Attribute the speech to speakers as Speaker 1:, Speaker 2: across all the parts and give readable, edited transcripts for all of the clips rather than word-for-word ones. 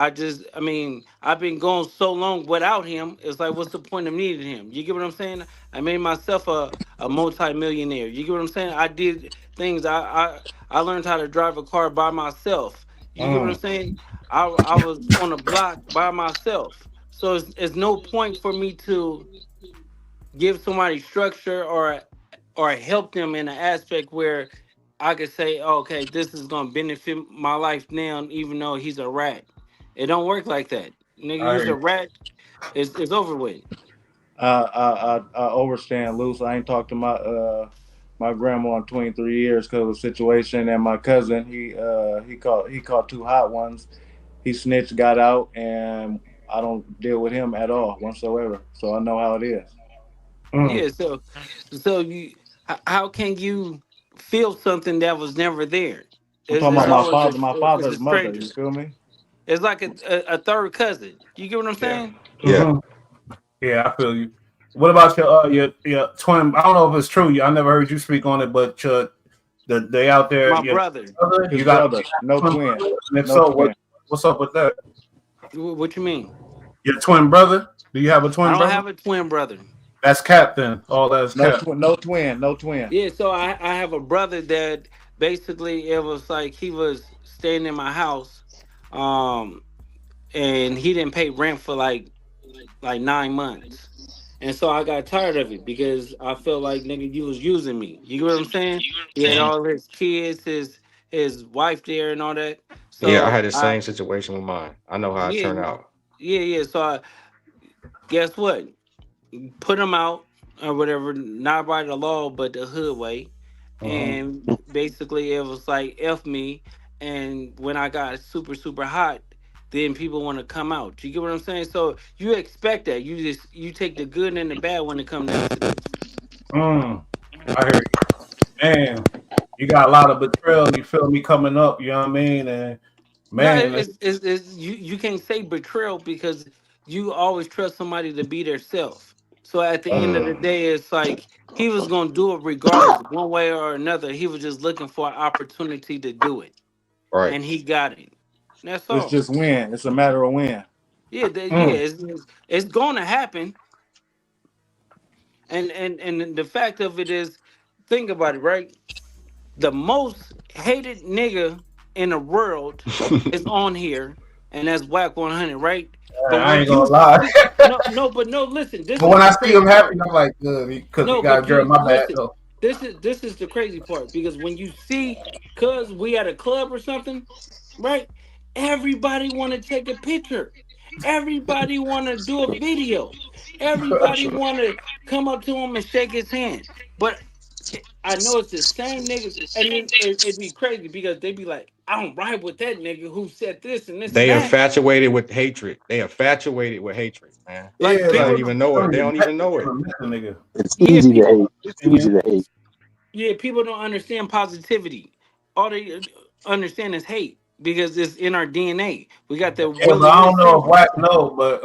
Speaker 1: I mean, I've been going so long without him. It's like, what's the point of needing him? You get what I'm saying? I made myself a multi-millionaire. You get what I'm saying? I did things. I learned how to drive a car by myself. You get what I'm
Speaker 2: Mm.
Speaker 1: saying? I was on a block by myself. So it's no point for me to give somebody structure or help them in an aspect where I could say, okay, this is gonna benefit my life now, even though he's a rat. It don't work like that. Nigga,
Speaker 2: I
Speaker 1: you's
Speaker 2: hear
Speaker 1: a
Speaker 2: you.
Speaker 1: rat. It's over with.
Speaker 3: I overstand, Luce. I ain't talked to my grandma in 23 years because of a situation, and my cousin he caught two hot ones. He snitched, got out, and I don't deal with him at all whatsoever. So I know how it is.
Speaker 2: Mm.
Speaker 1: Yeah. So how can you feel something that was never there?
Speaker 3: I'm
Speaker 1: It's,
Speaker 3: talking
Speaker 1: it's
Speaker 3: about my
Speaker 1: always
Speaker 3: father, my
Speaker 1: it's a
Speaker 3: father's mother.
Speaker 1: stranger.
Speaker 3: You feel me?
Speaker 1: It's like a third cousin. You get what I'm
Speaker 4: Yeah.
Speaker 1: saying?
Speaker 4: Yeah.
Speaker 2: Hmm. Yeah, I feel you. What about your twin? I don't know if it's true. I never heard you speak on it, but they out there.
Speaker 1: My
Speaker 2: Your
Speaker 1: brother.
Speaker 2: brother,
Speaker 3: His
Speaker 2: you got
Speaker 3: brother, no
Speaker 2: twin
Speaker 3: twin,
Speaker 2: brother? And if
Speaker 3: no
Speaker 2: so,
Speaker 3: twin.
Speaker 2: what's up with that?
Speaker 1: What you mean?
Speaker 2: Your twin brother? Do you have a
Speaker 1: I
Speaker 2: twin
Speaker 1: don't
Speaker 2: brother?
Speaker 1: have a twin brother.
Speaker 2: That's Cap then. All that's
Speaker 3: No
Speaker 2: Cap.
Speaker 3: twin, no twin, no twin.
Speaker 1: Yeah, so I have a brother that basically it was like he was staying in my house, um, and he didn't pay rent for like 9 months. And so I got tired of it because I felt like nigga, you was using me. You get what I'm saying? He had
Speaker 4: Mhm.
Speaker 1: all his kids, his wife there and all that.
Speaker 4: Yeah, I
Speaker 1: So
Speaker 4: had the
Speaker 1: I
Speaker 4: same situation with mine. I know how it
Speaker 1: yeah,
Speaker 4: turned out.
Speaker 1: yeah. So I guess what? Put him out or whatever, not by the law, but the hood way.
Speaker 2: Hmm.
Speaker 1: And basically, it was like F me. And when I got super hot, then people want to come out. You get what I'm saying? So you expect that. You take the good and the bad when it comes down to this.
Speaker 2: Mm. I hear you. Man, you got a lot of betrayal. You feel me coming up? You know what I mean? And
Speaker 1: No,
Speaker 2: man,
Speaker 1: it's you can't say betrayal because you always trust somebody to be their self. So at the end of the
Speaker 4: Mm,
Speaker 1: day, it's like he was gonna do it regardless, one way or another. He was just looking for an opportunity to do it,
Speaker 4: right.
Speaker 1: and he got it. That's
Speaker 3: It's
Speaker 1: all.
Speaker 3: just win. It's a matter of win.
Speaker 1: Yeah,
Speaker 2: mm,
Speaker 1: it's gonna happen. And the fact of it is, think about it, right? The most hated nigga in the world is on here, and that's Whack 100, right? But
Speaker 2: I
Speaker 1: when
Speaker 2: ain't gonna
Speaker 1: you
Speaker 2: lie.
Speaker 1: see, no, but no, listen, this
Speaker 2: But
Speaker 1: is
Speaker 2: when
Speaker 1: the
Speaker 2: I see him
Speaker 1: crazy
Speaker 2: happy,
Speaker 1: part.
Speaker 2: I'm like, good, because he
Speaker 1: No,
Speaker 2: got a
Speaker 1: but
Speaker 2: girl.
Speaker 1: you
Speaker 2: My bad
Speaker 1: listen,
Speaker 2: though.
Speaker 1: this is the crazy part because when you see, cause we at a club or something, right? Everybody want to take a picture. Everybody want to do a video. Everybody
Speaker 4: True.
Speaker 1: want to come up to him and shake his hand. But I know it's the same niggas, and it'd be crazy because they be like, I don't ride with that nigga who said this and this and
Speaker 4: They
Speaker 1: that.
Speaker 4: infatuated with hatred. They infatuated with hatred, man.
Speaker 1: Like
Speaker 2: Yeah,
Speaker 4: They don't
Speaker 2: like
Speaker 1: people,
Speaker 4: even know it. They don't even know it.
Speaker 2: never met the nigga.
Speaker 5: It's
Speaker 1: yeah,
Speaker 5: easy to hate.
Speaker 1: people,
Speaker 5: It's
Speaker 2: And
Speaker 5: easy to hate.
Speaker 1: yeah, people don't understand positivity. All they understand is hate because it's in our DNA. We got the
Speaker 2: yeah, but
Speaker 1: Willie
Speaker 2: I
Speaker 1: Lynch
Speaker 2: don't know if
Speaker 1: syndrome.
Speaker 2: Wack know, but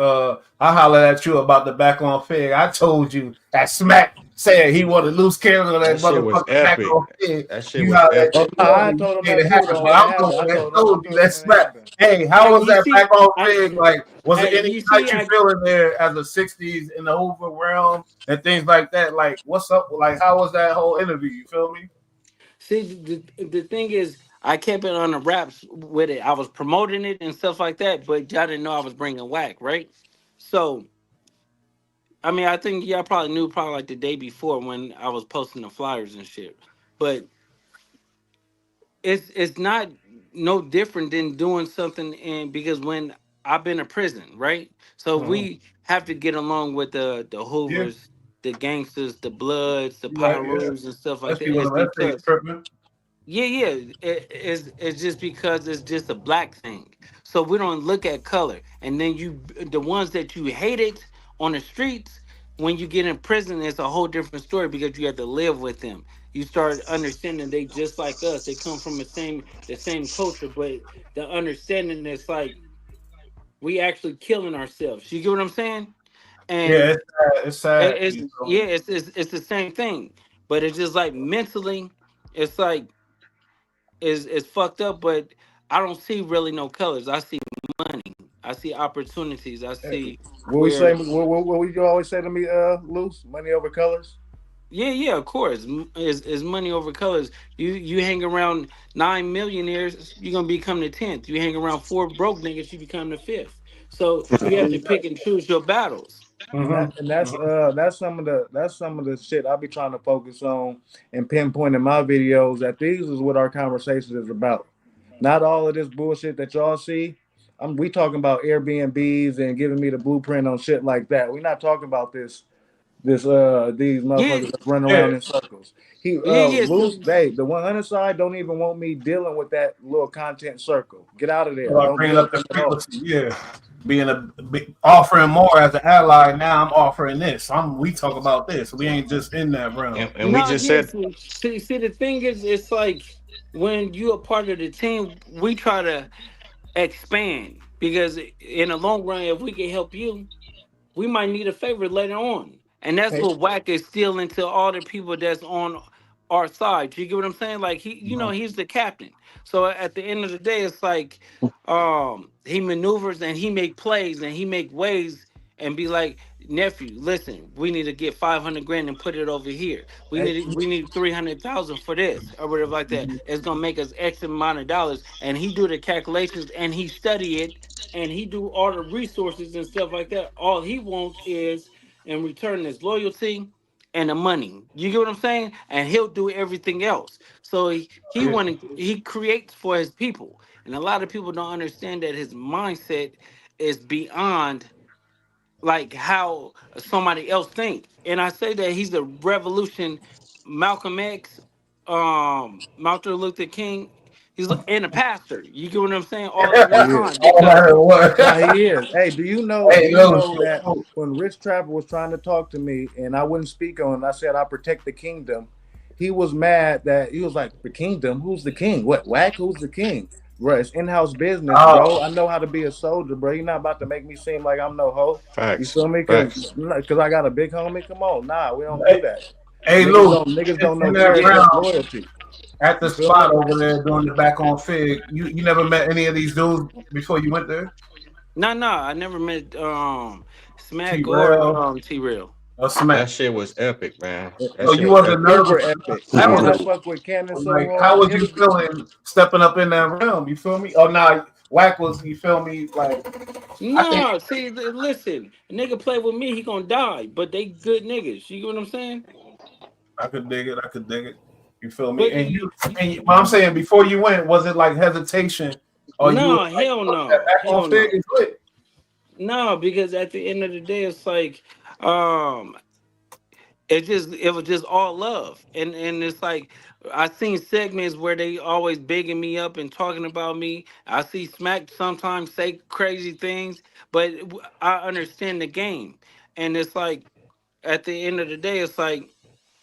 Speaker 2: I hollered at you about the back on Fig. I told you that Smack said he wanted loose cannon on that
Speaker 4: That shit was
Speaker 2: motherfucking back
Speaker 4: epic.
Speaker 2: on Fig.
Speaker 4: That shit
Speaker 2: You
Speaker 4: was
Speaker 2: hollered at
Speaker 3: Oh,
Speaker 4: epic.
Speaker 2: you
Speaker 3: no,
Speaker 2: told
Speaker 3: I
Speaker 2: me
Speaker 3: told him
Speaker 2: you made
Speaker 3: that
Speaker 2: it
Speaker 3: too,
Speaker 2: happen.
Speaker 3: though.
Speaker 2: But
Speaker 3: When it
Speaker 2: I'm the
Speaker 3: happened,
Speaker 2: one
Speaker 3: I
Speaker 2: that
Speaker 3: told him
Speaker 2: told
Speaker 3: that
Speaker 2: you
Speaker 3: too
Speaker 2: that
Speaker 3: when it
Speaker 2: Smack.
Speaker 3: happened.
Speaker 2: Hey, how
Speaker 1: Hey,
Speaker 2: was
Speaker 1: you
Speaker 2: that
Speaker 1: see,
Speaker 2: back on Fig?
Speaker 1: I
Speaker 2: Like, was there any
Speaker 1: you
Speaker 2: how
Speaker 1: see,
Speaker 2: you
Speaker 1: I
Speaker 2: feeling there as the '60s in the Hoover realm and things like that? Like, what's up? Like, how was that whole interview? You feel me?
Speaker 1: see the thing is, I kept it on the wraps with it. I was promoting it and stuff like that, but y'all didn't know I was bringing whack, right? So I mean, I think y'all probably knew probably like the day before when I was posting the flyers and shit. But it's not no different than doing something in because when I've been in prison, right? So
Speaker 2: Mhm.
Speaker 1: we have to get along with the
Speaker 2: Yeah,
Speaker 1: Hoovers, the gangsters, the Bloods, the
Speaker 2: you right. Yeah,
Speaker 1: Pyrus and stuff like
Speaker 2: especially
Speaker 1: that.
Speaker 2: when
Speaker 1: It's
Speaker 2: them essays
Speaker 1: because
Speaker 2: tripping.
Speaker 1: it's just because it's just a black thing. So we don't look at color. And then the ones that you hated on the streets, when you get in prison, it's a whole different story because you have to live with them. You start understanding they just like us. They come from the same culture, but the understanding is like we actually killing ourselves. You get what I'm saying?
Speaker 2: Yeah,
Speaker 1: And
Speaker 2: it's sad. It's sad.
Speaker 1: it's
Speaker 2: You feel
Speaker 1: yeah,
Speaker 2: me?
Speaker 1: it's the same thing. But it's just like mentally, it's like is fucked up, but I don't see really no colors. I see money. I see opportunities. I see
Speaker 3: What we say?
Speaker 1: where
Speaker 3: What you always say to me, Luce? Money over colors.
Speaker 1: yeah, of course. Is money over colors. You hang around 9 millionaires, you're gonna become the 10th. You hang around four broke niggas, you become the fifth. So you have to pick and choose your battles.
Speaker 3: That's some of the shit I be trying to focus on and pinpoint in my videos. That these is what our conversation is about. Not all of this bullshit that y'all see. We talking about Airbnbs and giving me the blueprint on shit like that. We're not talking about these
Speaker 1: Yeah,
Speaker 3: motherfuckers that's running
Speaker 2: Yeah.
Speaker 3: around in circles. He
Speaker 1: yeah.
Speaker 3: Loose, they the 100 side don't even want me dealing with that little content circle. Get out of there.
Speaker 2: So I
Speaker 3: Don't
Speaker 2: bringing
Speaker 3: deal
Speaker 2: up
Speaker 3: with
Speaker 2: the
Speaker 3: them at all.
Speaker 2: frequency, yeah. Offering more as an ally. Now I'm offering this. We talk about this. We ain't just in that realm.
Speaker 4: And we
Speaker 1: No,
Speaker 4: just
Speaker 1: yes.
Speaker 4: said,
Speaker 1: See, the thing is, it's like when you're a part of the team, we try to expand because in the long run, if we can help you, we might need a favor later on. And that's
Speaker 3: Hey,
Speaker 1: what Wack is stealing to all the people that's on our side. You get what I'm saying? Like he's the captain. So at the end of the day, it's like he maneuvers and he make plays and he make ways and be like, nephew, listen, we need to get 500 grand and put it over here.
Speaker 3: hey,
Speaker 1: We need 300,000 for this or whatever like that. It's gonna make us X amount of dollars. And he do the calculations and he study it and he do all the resources and stuff like that. All he wants is in return is loyalty and the money. You get what I'm saying? And he'll do everything else. So
Speaker 2: Yeah.
Speaker 1: he creates for his people. And a lot of people don't understand that his mindset is beyond like how somebody else think. And I say that he's a revolution, Malcolm X, Martin Luther King. He's and a pastor. You get what I'm saying? All at
Speaker 3: he
Speaker 1: one
Speaker 3: is.
Speaker 1: time
Speaker 2: All I
Speaker 1: because
Speaker 2: heard was,
Speaker 3: No, he is. Hey, do you know? Do
Speaker 2: hey,
Speaker 3: you
Speaker 2: yo,
Speaker 3: know that when Rich Trapper was trying to talk to me and I wouldn't speak on it, I said I protect the kingdom. He was mad that he was like, the kingdom? Who's the king? What whack? Who's the king? Bro, it's in-house business, bro. I know how to be a soldier, bro. You're not about to make me seem like I'm no hoe. You
Speaker 4: facts,
Speaker 3: feel me?
Speaker 4: facts.
Speaker 3: Cause I got a big homie. Come on, nah, we don't do
Speaker 2: hey,
Speaker 3: that.
Speaker 2: hey,
Speaker 3: Niggas
Speaker 2: Luke,
Speaker 3: don't
Speaker 2: in
Speaker 3: know
Speaker 2: that
Speaker 3: true
Speaker 1: yeah.
Speaker 3: trust
Speaker 2: realm,
Speaker 3: loyalty.
Speaker 2: at the
Speaker 3: You feel me?
Speaker 2: spot over there doing the back on Fig, you never met any of these dudes before you went there?
Speaker 1: No, I never met Smack or
Speaker 2: T-Rail
Speaker 1: T Rail.
Speaker 2: or
Speaker 4: That
Speaker 2: Smack?
Speaker 4: shit was epic, man. That
Speaker 2: So
Speaker 4: shit
Speaker 2: you
Speaker 4: was
Speaker 2: wasn't
Speaker 4: epic.
Speaker 3: Super
Speaker 2: nervous?
Speaker 3: epic.
Speaker 2: That
Speaker 3: And I
Speaker 2: was
Speaker 3: fuck with Cannon so
Speaker 2: like, how
Speaker 3: hard.
Speaker 2: was you feeling stepping up in that realm? You feel me? Oh, nah, Wack was, you feel me? Like, I think
Speaker 1: No, see, listen, a nigga play with me, he gonna die. But they good niggas. You get what I'm saying?
Speaker 2: I could dig it. I could dig it. You feel me?
Speaker 1: But
Speaker 2: And but I'm saying before you went, was it like hesitation, or you was
Speaker 1: no,
Speaker 2: like,
Speaker 1: hell
Speaker 2: fuck that
Speaker 1: no,
Speaker 2: back on
Speaker 1: hell
Speaker 2: Fig
Speaker 1: no,
Speaker 2: is lit?
Speaker 1: no. Because at the end of the day, it's like, um, it was just all love, and it's like I seen segments where they always bigging me up and talking about me. I see Smack sometimes say crazy things, but I understand the game, and it's like at the end of the day, it's like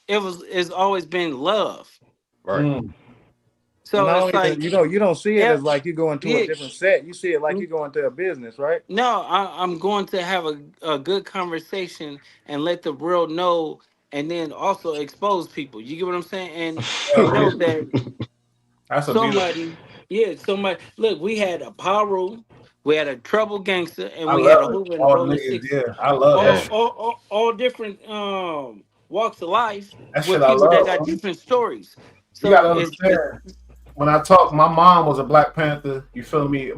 Speaker 1: it's always been love.
Speaker 4: Right.
Speaker 2: Mm.
Speaker 3: And
Speaker 1: So
Speaker 3: I
Speaker 1: it's
Speaker 3: don't even
Speaker 1: like,
Speaker 3: you don't see it
Speaker 1: yeah,
Speaker 3: as like you go into a
Speaker 1: yeah.
Speaker 3: different set. You see it like you go into a business, right?
Speaker 1: No, I'm going to have a good conversation and let the world know, and then also expose people. You get what I'm saying? And
Speaker 2: Hell yeah.
Speaker 1: know that
Speaker 2: That's a beautiful.
Speaker 1: somebody, yeah, somebody. Look, we had a Paru, we had a Trouble Gangster, and
Speaker 2: I
Speaker 1: we had
Speaker 2: love
Speaker 1: a
Speaker 2: it.
Speaker 1: Hoover and a
Speaker 2: All
Speaker 1: Rolling
Speaker 2: niggas,
Speaker 1: 60.
Speaker 2: yeah. I love that
Speaker 4: Yeah.
Speaker 2: shit.
Speaker 1: All different walks of life
Speaker 2: That shit
Speaker 1: with
Speaker 2: I
Speaker 1: people that
Speaker 2: love.
Speaker 1: got
Speaker 2: Homie.
Speaker 1: different stories.
Speaker 2: You
Speaker 1: So
Speaker 2: gotta
Speaker 1: it's
Speaker 2: understand. When I talk, my mom was a Black Panther. You feel me?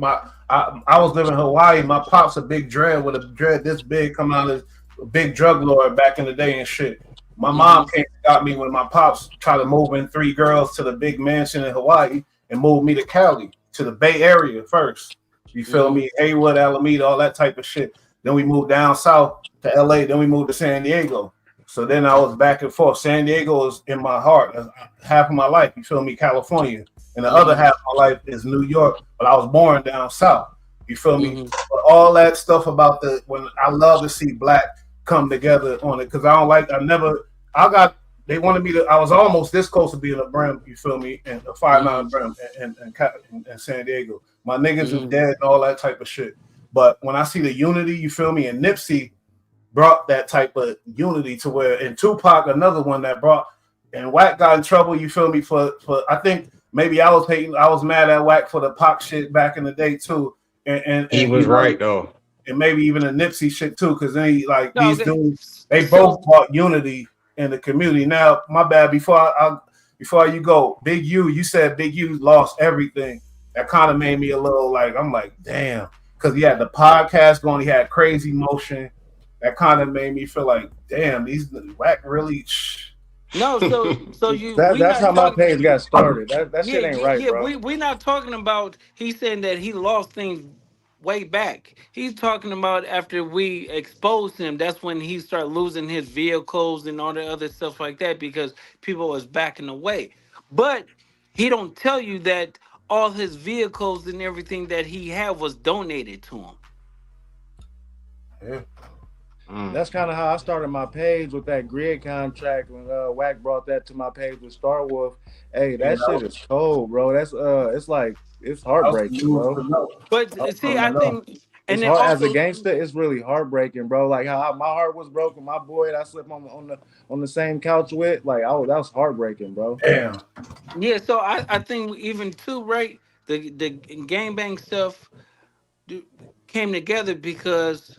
Speaker 2: I was living in Hawaii. My pop's a big dread with a dread this big, coming out as a big drug lord back in the day and shit. My mom
Speaker 1: mhm,
Speaker 2: came and got me when my pops tried to move in three girls to the big mansion in Hawaii and moved me to Cali, to the Bay Area first. You feel
Speaker 1: mhm,
Speaker 2: me? Haywood, Alameda, all that type of shit. Then we moved down south to LA. Then we moved to San Diego. So then I was back and forth. San Diego is in my heart. That's half of my life. You feel me? California. And the other
Speaker 1: mhm,
Speaker 2: half of my life is New York. But I was born down south. You feel me?
Speaker 1: mhm.
Speaker 2: But all that stuff about when I love to see black come together on it because I got they wanted me to I was almost this close to being a brim, you feel me, and a 5'9"
Speaker 1: Mhm.
Speaker 2: brim in San Diego. My niggas is
Speaker 1: Mhm.
Speaker 2: dead and all that type of shit. But when I see the unity, you feel me, and Nipsey brought that type of unity to where and Tupac, another one that brought and Wack got in trouble, you feel me, for I think maybe I was mad at Wack for the Pac shit back in the day too.
Speaker 4: He
Speaker 2: and
Speaker 4: was right though.
Speaker 2: and maybe even the Nipsey shit too, because they like
Speaker 1: No,
Speaker 2: these
Speaker 1: okay.
Speaker 2: dudes, they
Speaker 1: So
Speaker 2: both brought unity in the community. Now, my bad. Before you go, Big U, you said Big U lost everything. That kind of made me a little like I'm like, damn, because he had the podcast going, he had Crazy Motion. That kind of made me feel like, damn, these whack really.
Speaker 1: no, so you we
Speaker 3: That's
Speaker 1: not
Speaker 3: how my
Speaker 1: talking.
Speaker 3: page got started. That
Speaker 1: Yeah,
Speaker 3: shit ain't
Speaker 1: yeah,
Speaker 3: right,
Speaker 1: yeah.
Speaker 3: bro.
Speaker 1: We not talking about. He's saying that he lost things way back. He's talking about after we exposed him. That's when he started losing his vehicles and all the other stuff like that because people was backing away. But he don't tell you that all his vehicles and everything that he had was donated to him.
Speaker 2: Yeah.
Speaker 3: That's kind of how I started my page with that grid contract when Wack brought that to my page with Star Wolf. Hey,
Speaker 2: Yeah,
Speaker 3: that shit is cold, bro. That's it's like it's
Speaker 2: that was the
Speaker 3: heartbreaking,
Speaker 2: news
Speaker 3: bro.
Speaker 2: to know.
Speaker 1: But
Speaker 2: That was
Speaker 1: see,
Speaker 2: something
Speaker 1: I
Speaker 2: to know.
Speaker 1: think, and
Speaker 3: It's
Speaker 1: then
Speaker 3: hard as a
Speaker 1: also,
Speaker 3: gangster. It's really heartbreaking, bro. Like how my heart was broken. My boy that I slept on the same couch with, like that was heartbreaking, bro.
Speaker 2: Damn.
Speaker 1: yeah. So I think even too, right? The gangbang stuff d- came together because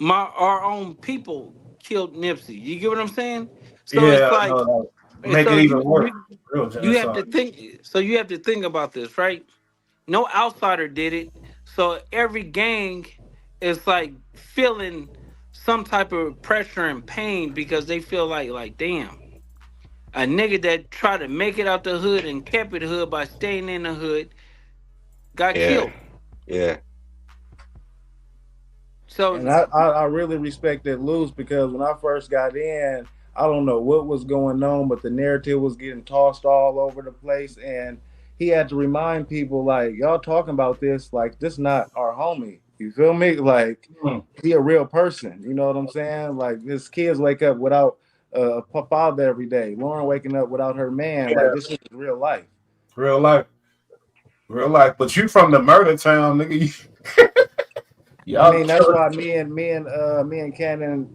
Speaker 1: our own people killed Nipsey. You get what I'm saying? So it's
Speaker 2: Yeah,
Speaker 1: like,
Speaker 2: no, no.
Speaker 1: and
Speaker 2: Make
Speaker 1: so
Speaker 2: it even worse.
Speaker 1: you
Speaker 2: Real
Speaker 1: you have to
Speaker 2: genocide.
Speaker 1: think. So you have to think about this, right? No outsider did it. So every gang is like feeling some type of pressure and pain because they feel like damn, a nigga that tried to make it out the hood and kept it hood by staying in the hood got
Speaker 4: Yeah,
Speaker 1: killed.
Speaker 4: yeah,
Speaker 1: So
Speaker 3: And I really respected Luce because when I first got in, I don't know what was going on, but the narrative was getting tossed all over the place. And he had to remind people, like, y'all talking about this, like, this not our homie. You feel me? Like,
Speaker 2: Hmm.
Speaker 3: he a real person. You know what I'm saying? Like, his kids wake up without a father every day. Lauren waking up without her man. Like,
Speaker 2: Yeah,
Speaker 3: this shit is real life.
Speaker 2: real life. Real life. But you from the murder town, nigga.
Speaker 3: I
Speaker 2: Y'all
Speaker 3: mean, that's
Speaker 2: killers.
Speaker 3: why me and Cannon,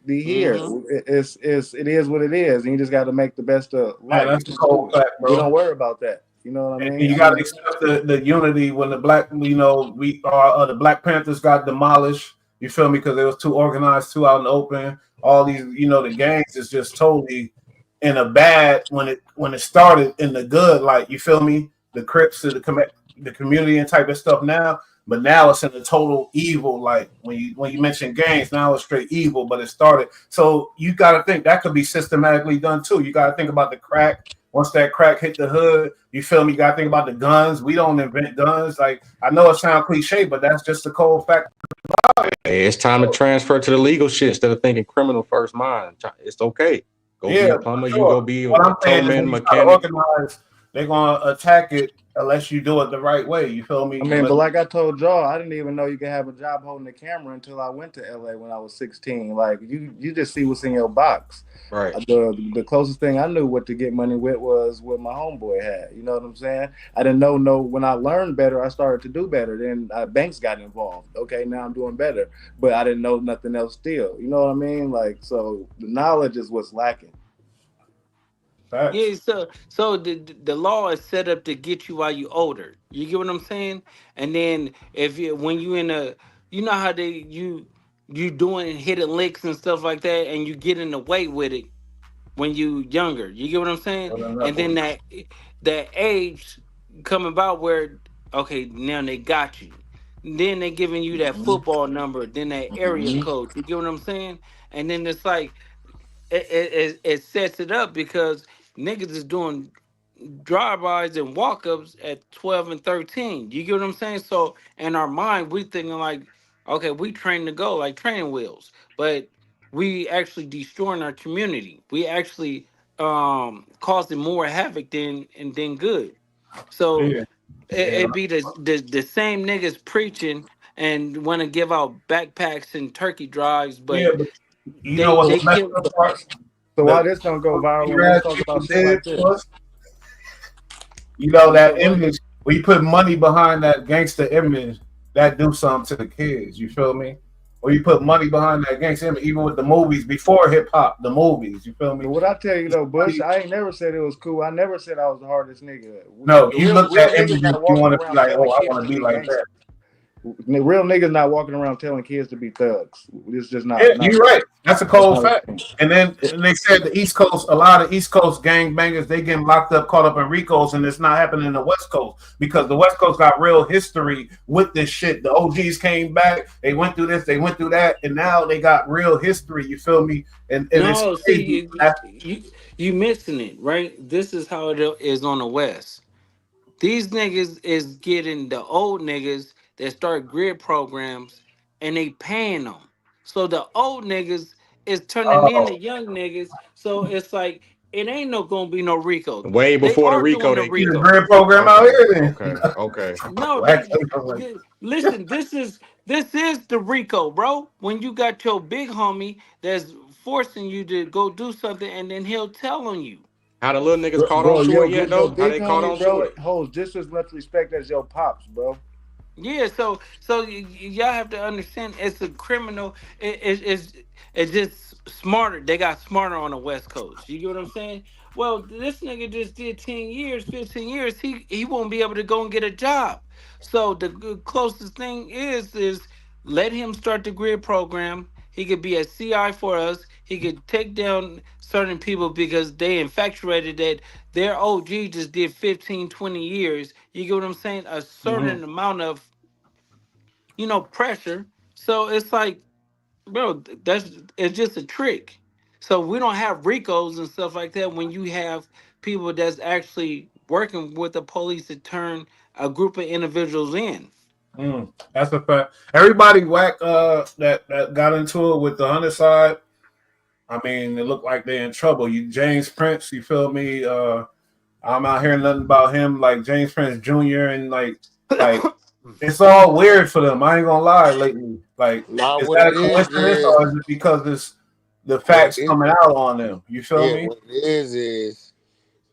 Speaker 3: be here.
Speaker 1: mhm.
Speaker 3: It is what it is, and you just got to make the best of
Speaker 2: Man,
Speaker 3: life.
Speaker 2: that's a
Speaker 3: Just do
Speaker 2: cold
Speaker 3: it.
Speaker 2: fact,
Speaker 3: We
Speaker 2: bro.
Speaker 3: don't worry about that. You know what I
Speaker 2: And
Speaker 3: mean?
Speaker 2: you
Speaker 3: I
Speaker 2: gotta
Speaker 3: mean,
Speaker 2: accept the unity when the black, we are the Black Panthers got demolished. You feel me? Because it was too organized, too out in the open. All these, the gangs is just totally in a bad when it started in the good, like you feel me? The Crips to the community and type of stuff now, but now it's in the total evil. Like when you mention gangs, now it's straight evil. But it started, so you got to think that could be systematically done too. You got to think about the crack. Once that crack hit the hood, you feel me? You got to think about the guns. We don't invent guns. Like I know it sounds cliche, but that's just the cold fact.
Speaker 4: hey, it's time to transfer to the legal shit instead of thinking criminal first mind. It's okay. Go be
Speaker 2: Yeah,
Speaker 4: a
Speaker 2: for
Speaker 4: plumber. You can
Speaker 2: sure.
Speaker 4: go be
Speaker 2: What
Speaker 4: a
Speaker 2: I'm saying is
Speaker 4: towman,
Speaker 2: when you start to
Speaker 4: mechanic.
Speaker 2: organize, they're gonna attack it unless you do it the right way. You feel me?
Speaker 3: but like I told y'all, I didn't even know you could have a job holding the camera until I went to LA when I was 16. Like you just see what's in your box.
Speaker 4: Right.
Speaker 3: The closest thing I knew what to get money with was what my homeboy had. You know what I'm saying? I didn't know. No, when I learned better, I started to do better. Then banks got involved. Okay, now I'm doing better, but I didn't know nothing else still. You know what I mean? Like so, the knowledge is what's lacking.
Speaker 2: Facts.
Speaker 1: Yeah, so the law is set up to get you while you older. You get what I'm saying? And then if you when you in a you know how you doing hitting licks and stuff like that and you get in the way with it when you younger. You get what I'm saying? And then that age come about where okay, now they got you. Then they giving you that football number, then that area
Speaker 3: Mhm.
Speaker 1: code. You get what I'm saying? And then it's like it sets it up because niggas is doing drive-bys and walk-ups at 12 and 13. You get what I'm saying? So in our mind, we thinking like, okay, we train to go like training wheels, but we actually destroying our community. We actually causing more havoc than good. So
Speaker 2: Yeah, yeah,
Speaker 1: it be the same niggas preaching and want to give out backpacks and turkey drives,
Speaker 2: yeah.
Speaker 1: but
Speaker 2: But you know
Speaker 1: they
Speaker 2: what's
Speaker 3: So,
Speaker 2: the messed
Speaker 1: kill.
Speaker 2: up part?
Speaker 3: so why
Speaker 2: The
Speaker 3: this don't go viral when Luce
Speaker 2: grass
Speaker 3: talk about
Speaker 2: people
Speaker 3: shit
Speaker 2: did
Speaker 3: like this?
Speaker 2: was,
Speaker 1: You
Speaker 2: that
Speaker 1: said what?
Speaker 2: image. We put money behind that gangster image. That do something to the kids. You feel me? Or you put money behind that gangster image, even with the movies before hip hop, the movies. You feel me?
Speaker 3: But what I tell you though, Bush,
Speaker 2: Money-
Speaker 3: I ain't never said it was cool. I never said I was the hardest nigga.
Speaker 2: No,
Speaker 3: The
Speaker 2: you
Speaker 3: real
Speaker 2: looked
Speaker 3: real
Speaker 2: at
Speaker 3: niggas
Speaker 2: images.
Speaker 3: not
Speaker 2: You
Speaker 3: walking
Speaker 2: want to be
Speaker 3: around
Speaker 2: like,
Speaker 3: killing
Speaker 2: oh, I
Speaker 3: kids
Speaker 2: want
Speaker 3: to
Speaker 2: to be
Speaker 3: be
Speaker 2: like that.
Speaker 3: gangster. Real niggas not walking around telling kids to be thugs. It's just
Speaker 2: Yeah,
Speaker 3: not
Speaker 2: you're right. That's a cold
Speaker 3: not a
Speaker 2: fact.
Speaker 3: thing.
Speaker 2: And then they said the East Coast, a lot of East Coast gangbangers, they getting locked up, caught up in Ricos, and it's not happening in the West Coast because the West Coast got real history with this shit. The OGs came back, they went through this, they went through that, and now they got real history. You feel me? And it's
Speaker 1: No,
Speaker 2: crazy.
Speaker 1: see, you missing it, right? This is how it is on the West. These niggas is getting the old niggas that start grid programs and they paying them. So the old niggas is turning
Speaker 2: Oh,
Speaker 1: into young niggas. So it's like it ain't no gonna be no Ricos.
Speaker 4: Way
Speaker 1: They
Speaker 4: before the
Speaker 1: are doing
Speaker 4: Rico
Speaker 1: the
Speaker 4: they
Speaker 2: see
Speaker 4: get
Speaker 2: the
Speaker 4: it.
Speaker 2: grand
Speaker 1: Ricos.
Speaker 2: program out
Speaker 4: Okay,
Speaker 2: here then.
Speaker 4: okay, okay.
Speaker 1: No,
Speaker 2: Wax 100.
Speaker 1: listen. This is the Rico, bro. When you got your big homie that's forcing you to go do something, and then he'll tell on you.
Speaker 4: How the little niggas caught on
Speaker 3: Bro,
Speaker 4: to it yet
Speaker 3: your
Speaker 4: though? How
Speaker 3: big
Speaker 4: they caught
Speaker 3: homie,
Speaker 4: on to
Speaker 3: bro,
Speaker 4: it?
Speaker 3: holds just as much respect as your pops, bro.
Speaker 1: Yeah, so y'all have to understand it's a criminal. It's just smarter. They got smarter on the West Coast. You get what I'm saying? Well, this nigga just did 10 years, 15 years. He won't be able to go and get a job. So the closest thing is let him start the grid program. He could be a CI for us. He could take down certain people because they infatuated that their OG just did 15, 20 years. You get what I'm saying? A
Speaker 2: Mhm.
Speaker 1: certain amount of, pressure. So it's like, bro, it's just a trick. So we don't have Ricos and stuff like that when you have people that's actually working with the police to turn a group of individuals in.
Speaker 2: That's a fact. Everybody whack that got into it with the 100 side. I mean, it looked like they're in trouble. You James Prince, you feel me? I'm not hearing nothing about him like James Prince Jr. and like it's all weird for them. I ain't gonna lie lately. Like,
Speaker 5: Now
Speaker 2: is
Speaker 5: what
Speaker 2: that a
Speaker 5: it
Speaker 2: coincidence
Speaker 5: is
Speaker 2: or is it because it's the
Speaker 5: what it
Speaker 2: facts
Speaker 5: is
Speaker 2: coming out on them? You feel
Speaker 5: yeah,
Speaker 2: me?
Speaker 5: what it is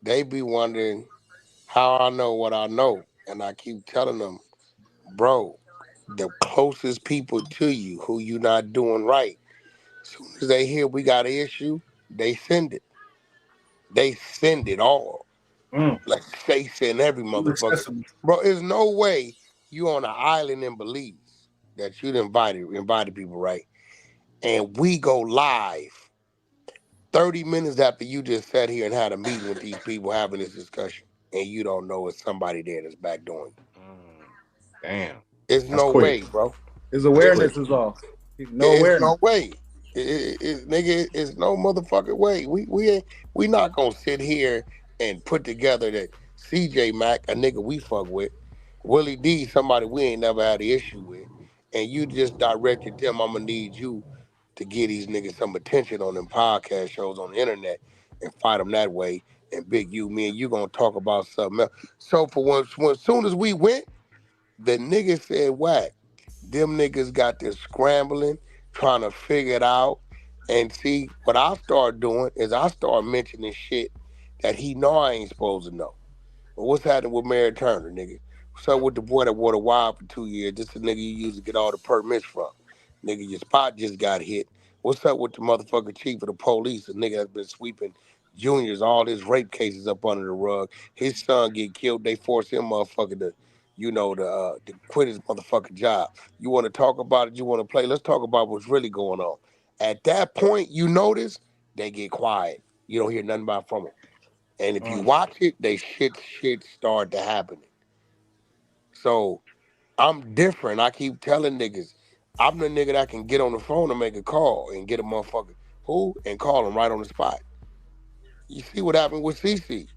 Speaker 5: they be wondering how I know what I know. And I keep telling them, bro, the closest people to you who you not doing right, as soon as they hear we got an issue, they send it. They send it all.
Speaker 2: Mm,
Speaker 5: Like they send every
Speaker 2: too
Speaker 5: motherfucker.
Speaker 2: accessible.
Speaker 5: Bro, there's no way you on an island in Belize that you'd invited people, right? And we go live 30 minutes after you just sat here and had a meeting with these people having this discussion, and you don't know it's somebody there that's backdooring you.
Speaker 4: Damn,
Speaker 5: It's
Speaker 4: that's
Speaker 5: no
Speaker 4: quick.
Speaker 5: way, bro.
Speaker 3: His
Speaker 4: That's
Speaker 5: It,
Speaker 3: awareness
Speaker 4: quick.
Speaker 3: is off. No
Speaker 5: it's
Speaker 3: awareness.
Speaker 5: no way. Nigga, it's no motherfucking way. We not gonna sit here and put together that CJ Mack, a nigga we fuck with, Willie D, somebody we ain't never had an issue with, and you just directed them. I'm gonna need you to give these niggas some attention on them podcast shows on the internet and fight them that way. And Big U, me and you gonna talk about something else. So for once, soon as we went, the nigga said, "Whack." Them niggas got this scrambling, trying to figure it out. And see, what I start doing is I start mentioning shit that he know I ain't supposed to know. But what's happening with Mary Turner, nigga? What's up with the boy that wore the wild for 2 years? This the nigga you used to get all the permits from. Nigga, your spot just got hit. What's up with the motherfucking chief of the police? A nigga that's been sweeping juniors, all his rape cases up under the rug. His son get killed. They force him motherfucker to quit his motherfucking job. You want to talk about it? You want to play? Let's talk about what's really going on. At that point, you notice they get quiet. You don't hear nothing about from them. And if you
Speaker 2: Mm.
Speaker 5: watch it, they shit start to happen. So I'm different. I keep telling niggas, I'm the nigga that can get on the phone and make a call and get a motherfucker who and call him right on the spot. You see what happened with CC?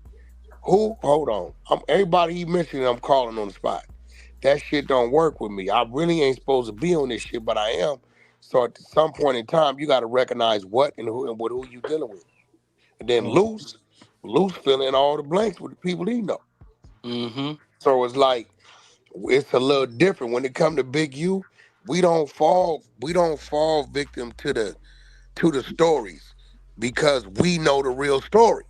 Speaker 5: Who? Hold on. Everybody he mentioned, I'm calling on the spot. That shit don't work with me. I really ain't supposed to be on this shit, but I am. So at some point in time, you got to recognize what and who and with who you dealing with. And then
Speaker 2: Mm.
Speaker 5: Luce fill in all the blanks with the people he know.
Speaker 1: Mm-hmm.
Speaker 5: So it's like it's a little different when it come to Big U. We don't fall victim to the stories because we know the real story.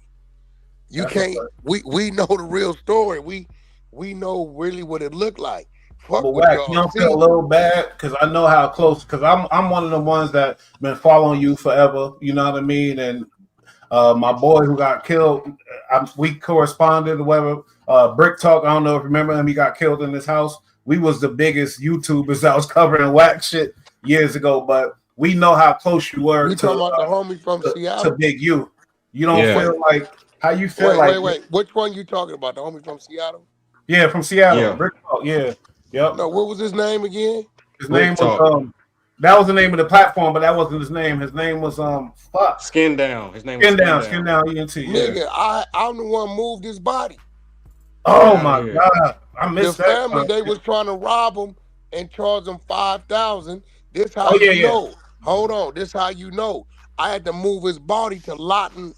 Speaker 5: You
Speaker 2: That's a
Speaker 5: can't.
Speaker 2: fact.
Speaker 5: We know the real story. We know really what it looked like. Fuck
Speaker 2: But
Speaker 5: what
Speaker 2: Wax, you
Speaker 5: y'all
Speaker 2: don't feel a
Speaker 5: see.
Speaker 2: little bad because I know how close. Because I'm one of the ones that been following you forever. You know what I mean? And my boy who got killed, we corresponded or whatever. Brick Talk, I don't know if you remember him. He got killed in his house. we was the biggest YouTubers that was covering whack shit years ago, but we know how close you were
Speaker 5: You talking about the homie from
Speaker 2: to
Speaker 5: Seattle?
Speaker 2: Big U. You don't
Speaker 4: Yeah.
Speaker 2: feel like how you feel
Speaker 5: Wait. Which one you talking about? The homie from Seattle?
Speaker 2: Yeah, from Seattle.
Speaker 4: Yeah.
Speaker 2: Bricc, yeah. Yep.
Speaker 5: No, what was his name again?
Speaker 2: His
Speaker 4: Brick
Speaker 2: name was
Speaker 4: Talk.
Speaker 2: that was the name of the platform, but that wasn't his name. His name was fuck.
Speaker 4: Skin Down. His name was
Speaker 2: Skin down ENT. Yeah.
Speaker 5: Nigga, I'm the one moved his body.
Speaker 2: Oh
Speaker 4: Get
Speaker 2: my
Speaker 4: outta here.
Speaker 2: god, I missed
Speaker 5: The
Speaker 2: that.
Speaker 5: family, they was trying to rob him and charge him 5,000. This how
Speaker 2: Oh, yeah,
Speaker 5: you
Speaker 2: yeah.
Speaker 5: know. Hold on, this how you know. I had to move his body to Lawton,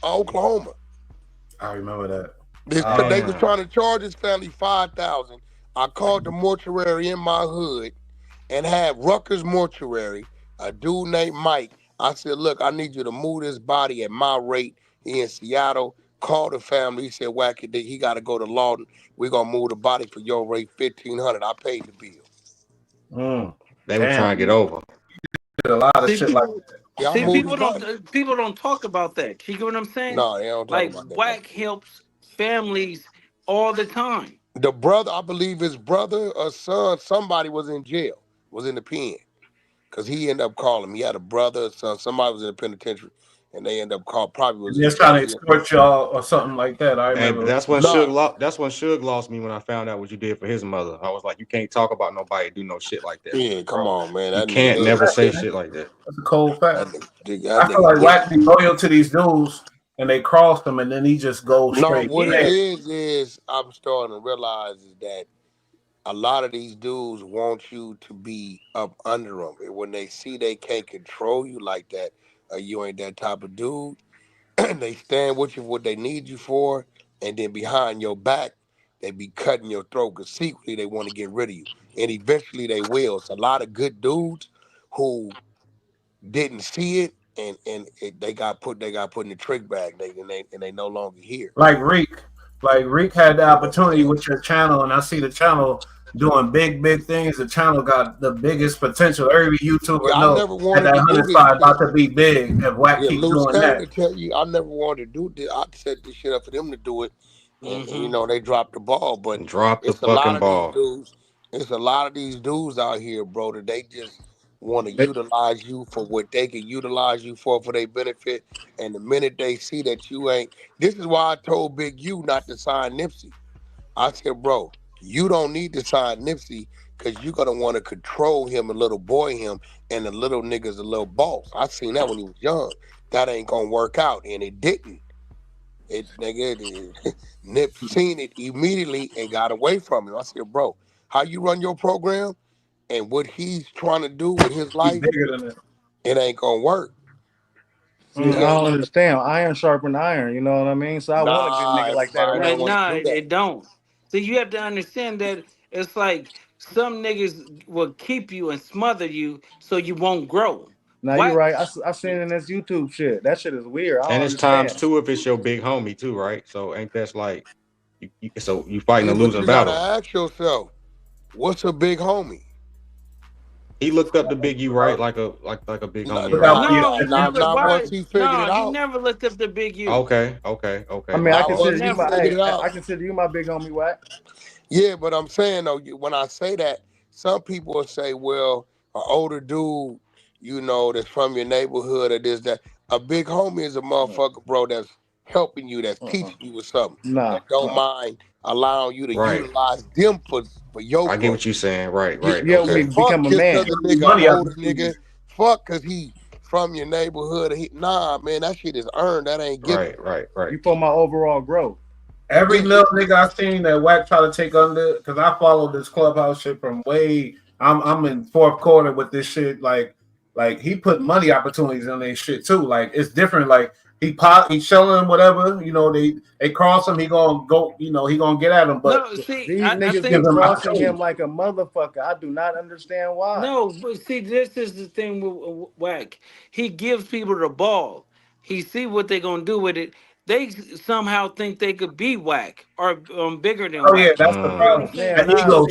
Speaker 5: Oklahoma.
Speaker 2: I remember that.
Speaker 5: They was trying to charge his family 5,000. I called the mortuary in my hood and had Rutgers Mortuary, a dude named Mike. I said, look, I need you to move this body at my rate. He in Seattle. Call the family. He said, Wack, he got to go to Lawton. We're going to move the body for your rate, $1,500. I paid the bill.
Speaker 4: They were trying to get over.
Speaker 2: Did a lot of shit like that.
Speaker 5: Yeah, I
Speaker 1: See,
Speaker 5: moved his body.
Speaker 1: people don't talk about that. You get what I'm saying?
Speaker 5: No, they don't talk
Speaker 1: Like
Speaker 5: about that.
Speaker 1: whack helps families all the time.
Speaker 5: The brother, I believe his brother or son, somebody was in jail, was in the pen. Because he ended up calling me. He had a brother or son, somebody was in the penitentiary, and they ended up calling, probably was
Speaker 2: Just trying to extort y'all or something like that. I remember.
Speaker 4: And that's when Suge lost me when I found out what you did for his mother. I was like, you can't talk about nobody do no shit like that.
Speaker 5: Yeah, come on, man.
Speaker 4: You can't never say shit like that.
Speaker 2: That's a cold fact.
Speaker 5: I
Speaker 2: feel like Wack be loyal to these dudes, and they cross them, and then he just goes straight.
Speaker 5: No, what it is I'm starting to realize is that a lot of these dudes want you to be up under them. And when they see they can't control you like that, or you ain't that type of dude, they stand with you for what they need you for, and then behind your back, they be cutting your throat because secretly they want to get rid of you. And eventually they will. It's a lot of good dudes who didn't see it, and they got put in the trick bag. They no longer here.
Speaker 2: Like Reek had the opportunity with your channel, and I see the channel doing big things. The channel got the biggest potential. Every YouTuber knows that 100 spot about to be big. If Wack keep
Speaker 5: Luce
Speaker 2: doing that,
Speaker 5: to tell you, I never wanted to do this. I set this shit up for them to do it, and you know they dropped the ball. But
Speaker 4: it's a lot of
Speaker 5: these dudes. It's a lot of these dudes out here, bro, that they just want to utilize you for what they can utilize you for their benefit. And the minute they see that you ain't, this is why I told Big U not to sign Nipsey. I said, bro, you don't need to sign Nipsey because you're going to want to control him and little boy him, and the little nigga's a little boss. I seen that when he was young. That ain't going to work out, and it didn't. Nip seen it immediately and got away from him. I said, bro, how you run your program and what he's trying to do with his life, it ain't going to work.
Speaker 3: I don't understand. Iron sharpen iron, you know what I mean? So I want a good nigga like that.
Speaker 1: It don't. So you have to understand that it's like some niggas will keep you and smother you so you won't grow.
Speaker 3: Now you're right. I seen in this YouTube shit. That shit is weird.
Speaker 4: And it's times two if it's your big homie too, right? So ain't that's like so you fighting a losing battle.
Speaker 5: You gotta ask yourself, what's a big homie?
Speaker 4: He looked up the Big U, right? Like a big homie.
Speaker 5: Once he figured it out.
Speaker 1: He never looked up the Big U.
Speaker 4: Okay.
Speaker 3: I mean, I consider you my big homie, Wack.
Speaker 5: Yeah, but I'm saying though, when I say that, some people will say, well, an older dude, you know, that's from your neighborhood or this, that. A big homie is a motherfucker, bro, that's helping you, that's teaching you with something. That don't mind allowing you to utilize them for your
Speaker 4: I get what you're saying. Right.
Speaker 3: Yeah, we become a man.
Speaker 5: Nigga, fuck because he from your neighborhood. Nah, man, that shit is earned. That ain't given.
Speaker 4: Right.
Speaker 3: You for my overall growth.
Speaker 2: Every little nigga I seen that Wack try to take under, because I follow this clubhouse shit from way. I'm in fourth quarter with this shit. Like he put money opportunities on their shit too. Like it's different. Like he's selling them whatever. You know they cross him. He gonna go. You know he gonna get at him. But
Speaker 3: these niggas crossing him like a motherfucker. I do not understand why.
Speaker 1: No, but see, this is the thing with Wack. He gives people the ball. He see what they gonna do with it. They somehow think they could be Wack or bigger than Wack.
Speaker 2: Yeah, that's the problem.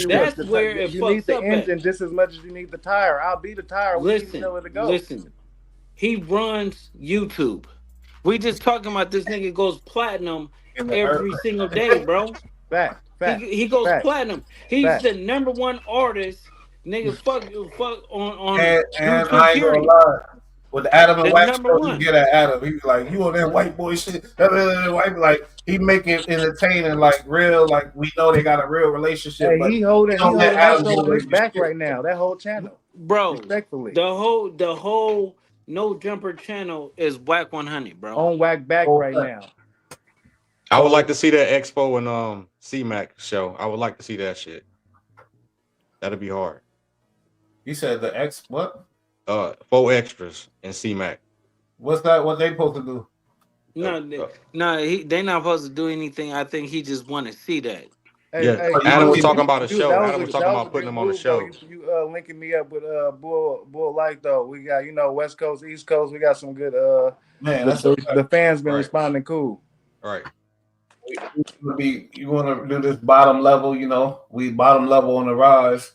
Speaker 1: That's where it
Speaker 3: you need
Speaker 1: fucks
Speaker 3: the
Speaker 1: up
Speaker 3: engine just as much as you need the tire. I'll be the tire.
Speaker 1: Listen. He runs YouTube. We just talking about this nigga goes platinum every single day, bro.
Speaker 3: Fact.
Speaker 1: He goes
Speaker 3: Fact.
Speaker 1: platinum. He's
Speaker 3: Fact.
Speaker 1: the #1 artist. Nigga, fuck on
Speaker 2: And
Speaker 1: YouTube.
Speaker 2: I ain't gonna
Speaker 1: Period.
Speaker 2: lie. With Adam and
Speaker 1: The
Speaker 2: Wax
Speaker 1: number
Speaker 2: show, you
Speaker 1: one,
Speaker 2: get at Adam. He's like, you on that white boy shit. White, like he make it entertaining, like real, like we know they got a real relationship,
Speaker 3: Hey,
Speaker 2: but
Speaker 3: he holding
Speaker 2: don't let
Speaker 3: that
Speaker 2: Adam
Speaker 3: show
Speaker 2: get
Speaker 3: on
Speaker 2: away
Speaker 3: his
Speaker 2: with
Speaker 3: back
Speaker 2: shit.
Speaker 3: right now. That whole channel.
Speaker 1: bro.
Speaker 3: Respectfully.
Speaker 1: The whole No Jumper channel is wack100, bro.
Speaker 3: On whack back
Speaker 2: Whole
Speaker 3: right
Speaker 2: thing.
Speaker 3: now.
Speaker 4: I would like to see that Expo and C-Mac show. I would like to see that shit. That'd be hard.
Speaker 2: You said the X what?
Speaker 4: 4 extras in C-Mac.
Speaker 2: What's that? What they supposed to do?
Speaker 1: No, they not supposed to do anything. I think he just want to see that.
Speaker 3: Hey,
Speaker 4: Yeah,
Speaker 3: hey,
Speaker 4: Adam was
Speaker 3: you-
Speaker 4: talking about a
Speaker 3: you-
Speaker 4: show.
Speaker 3: that
Speaker 4: Adam was
Speaker 3: a
Speaker 4: talking about putting
Speaker 3: good
Speaker 4: him on the
Speaker 3: move, though.
Speaker 4: show.
Speaker 3: You linking me up with Bull Light though. We got West Coast, East Coast. We got some good
Speaker 2: Man,
Speaker 3: the fans been
Speaker 4: Right.
Speaker 3: responding cool.
Speaker 4: Right.
Speaker 2: You want to do this bottom level, we bottom level on the rise.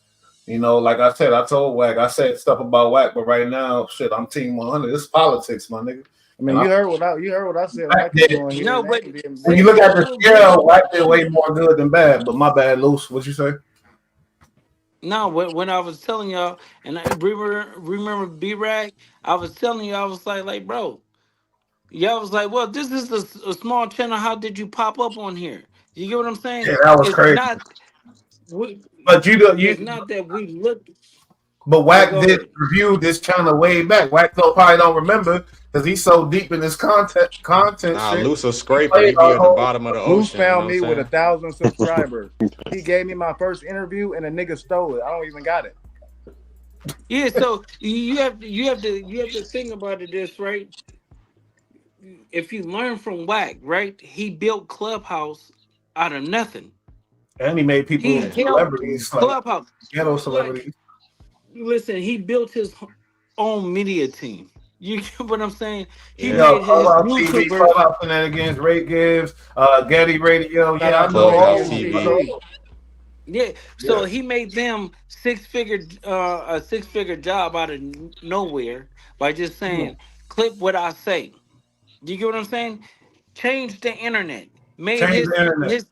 Speaker 2: Like I said, I told Wack, I said stuff about Wack, but right now, shit, I'm Team 100. It's politics, my nigga.
Speaker 3: I mean, you heard what I said.
Speaker 2: Wack did.
Speaker 1: No, but
Speaker 2: When you look at the scale, Wack did way more good than bad. But my bad, Luce. What you say?
Speaker 1: no, when I was telling y'all, and I remember B-Rag, I was telling you, I was like, bro, y'all was like, well, this is a small channel. How did you pop up on here? You get what I'm saying?
Speaker 2: Yeah, that was
Speaker 1: It's
Speaker 2: crazy.
Speaker 1: not.
Speaker 2: But
Speaker 1: It's not that we look.
Speaker 2: But Wack
Speaker 1: Go
Speaker 2: did
Speaker 1: ahead.
Speaker 2: review this channel way back. Wack probably don't remember because he's so deep in this content
Speaker 4: Nah,
Speaker 2: shit.
Speaker 4: Luce a scraper. He be at the bottom of the ocean.
Speaker 3: Luce found
Speaker 4: you know
Speaker 3: me with 1,000 subscribers. He gave me my first interview, and a nigga stole it. I don't even got it.
Speaker 1: Yeah, so you have to think about it this right. If you learn from Wack, right, he built Clubhouse out of nothing.
Speaker 2: And he made people
Speaker 1: He built
Speaker 2: celebrities, like
Speaker 1: Clubhouse.
Speaker 2: ghetto celebrities.
Speaker 1: Listen, he built his own media team. You get what I'm saying? He
Speaker 4: Yeah.
Speaker 1: made his
Speaker 2: Clubhouse TV,
Speaker 1: YouTubers.
Speaker 2: Clubhouse Shenanigans, Ray Gibbs, Getty Radio. Yeah, I know
Speaker 4: Clubhouse
Speaker 2: all
Speaker 4: TV.
Speaker 2: these.
Speaker 1: Yeah, so he made them a 6-figure job out of nowhere by just saying, "Clip what I say." You get what I'm saying? Change the internet. Made
Speaker 2: Change the internet.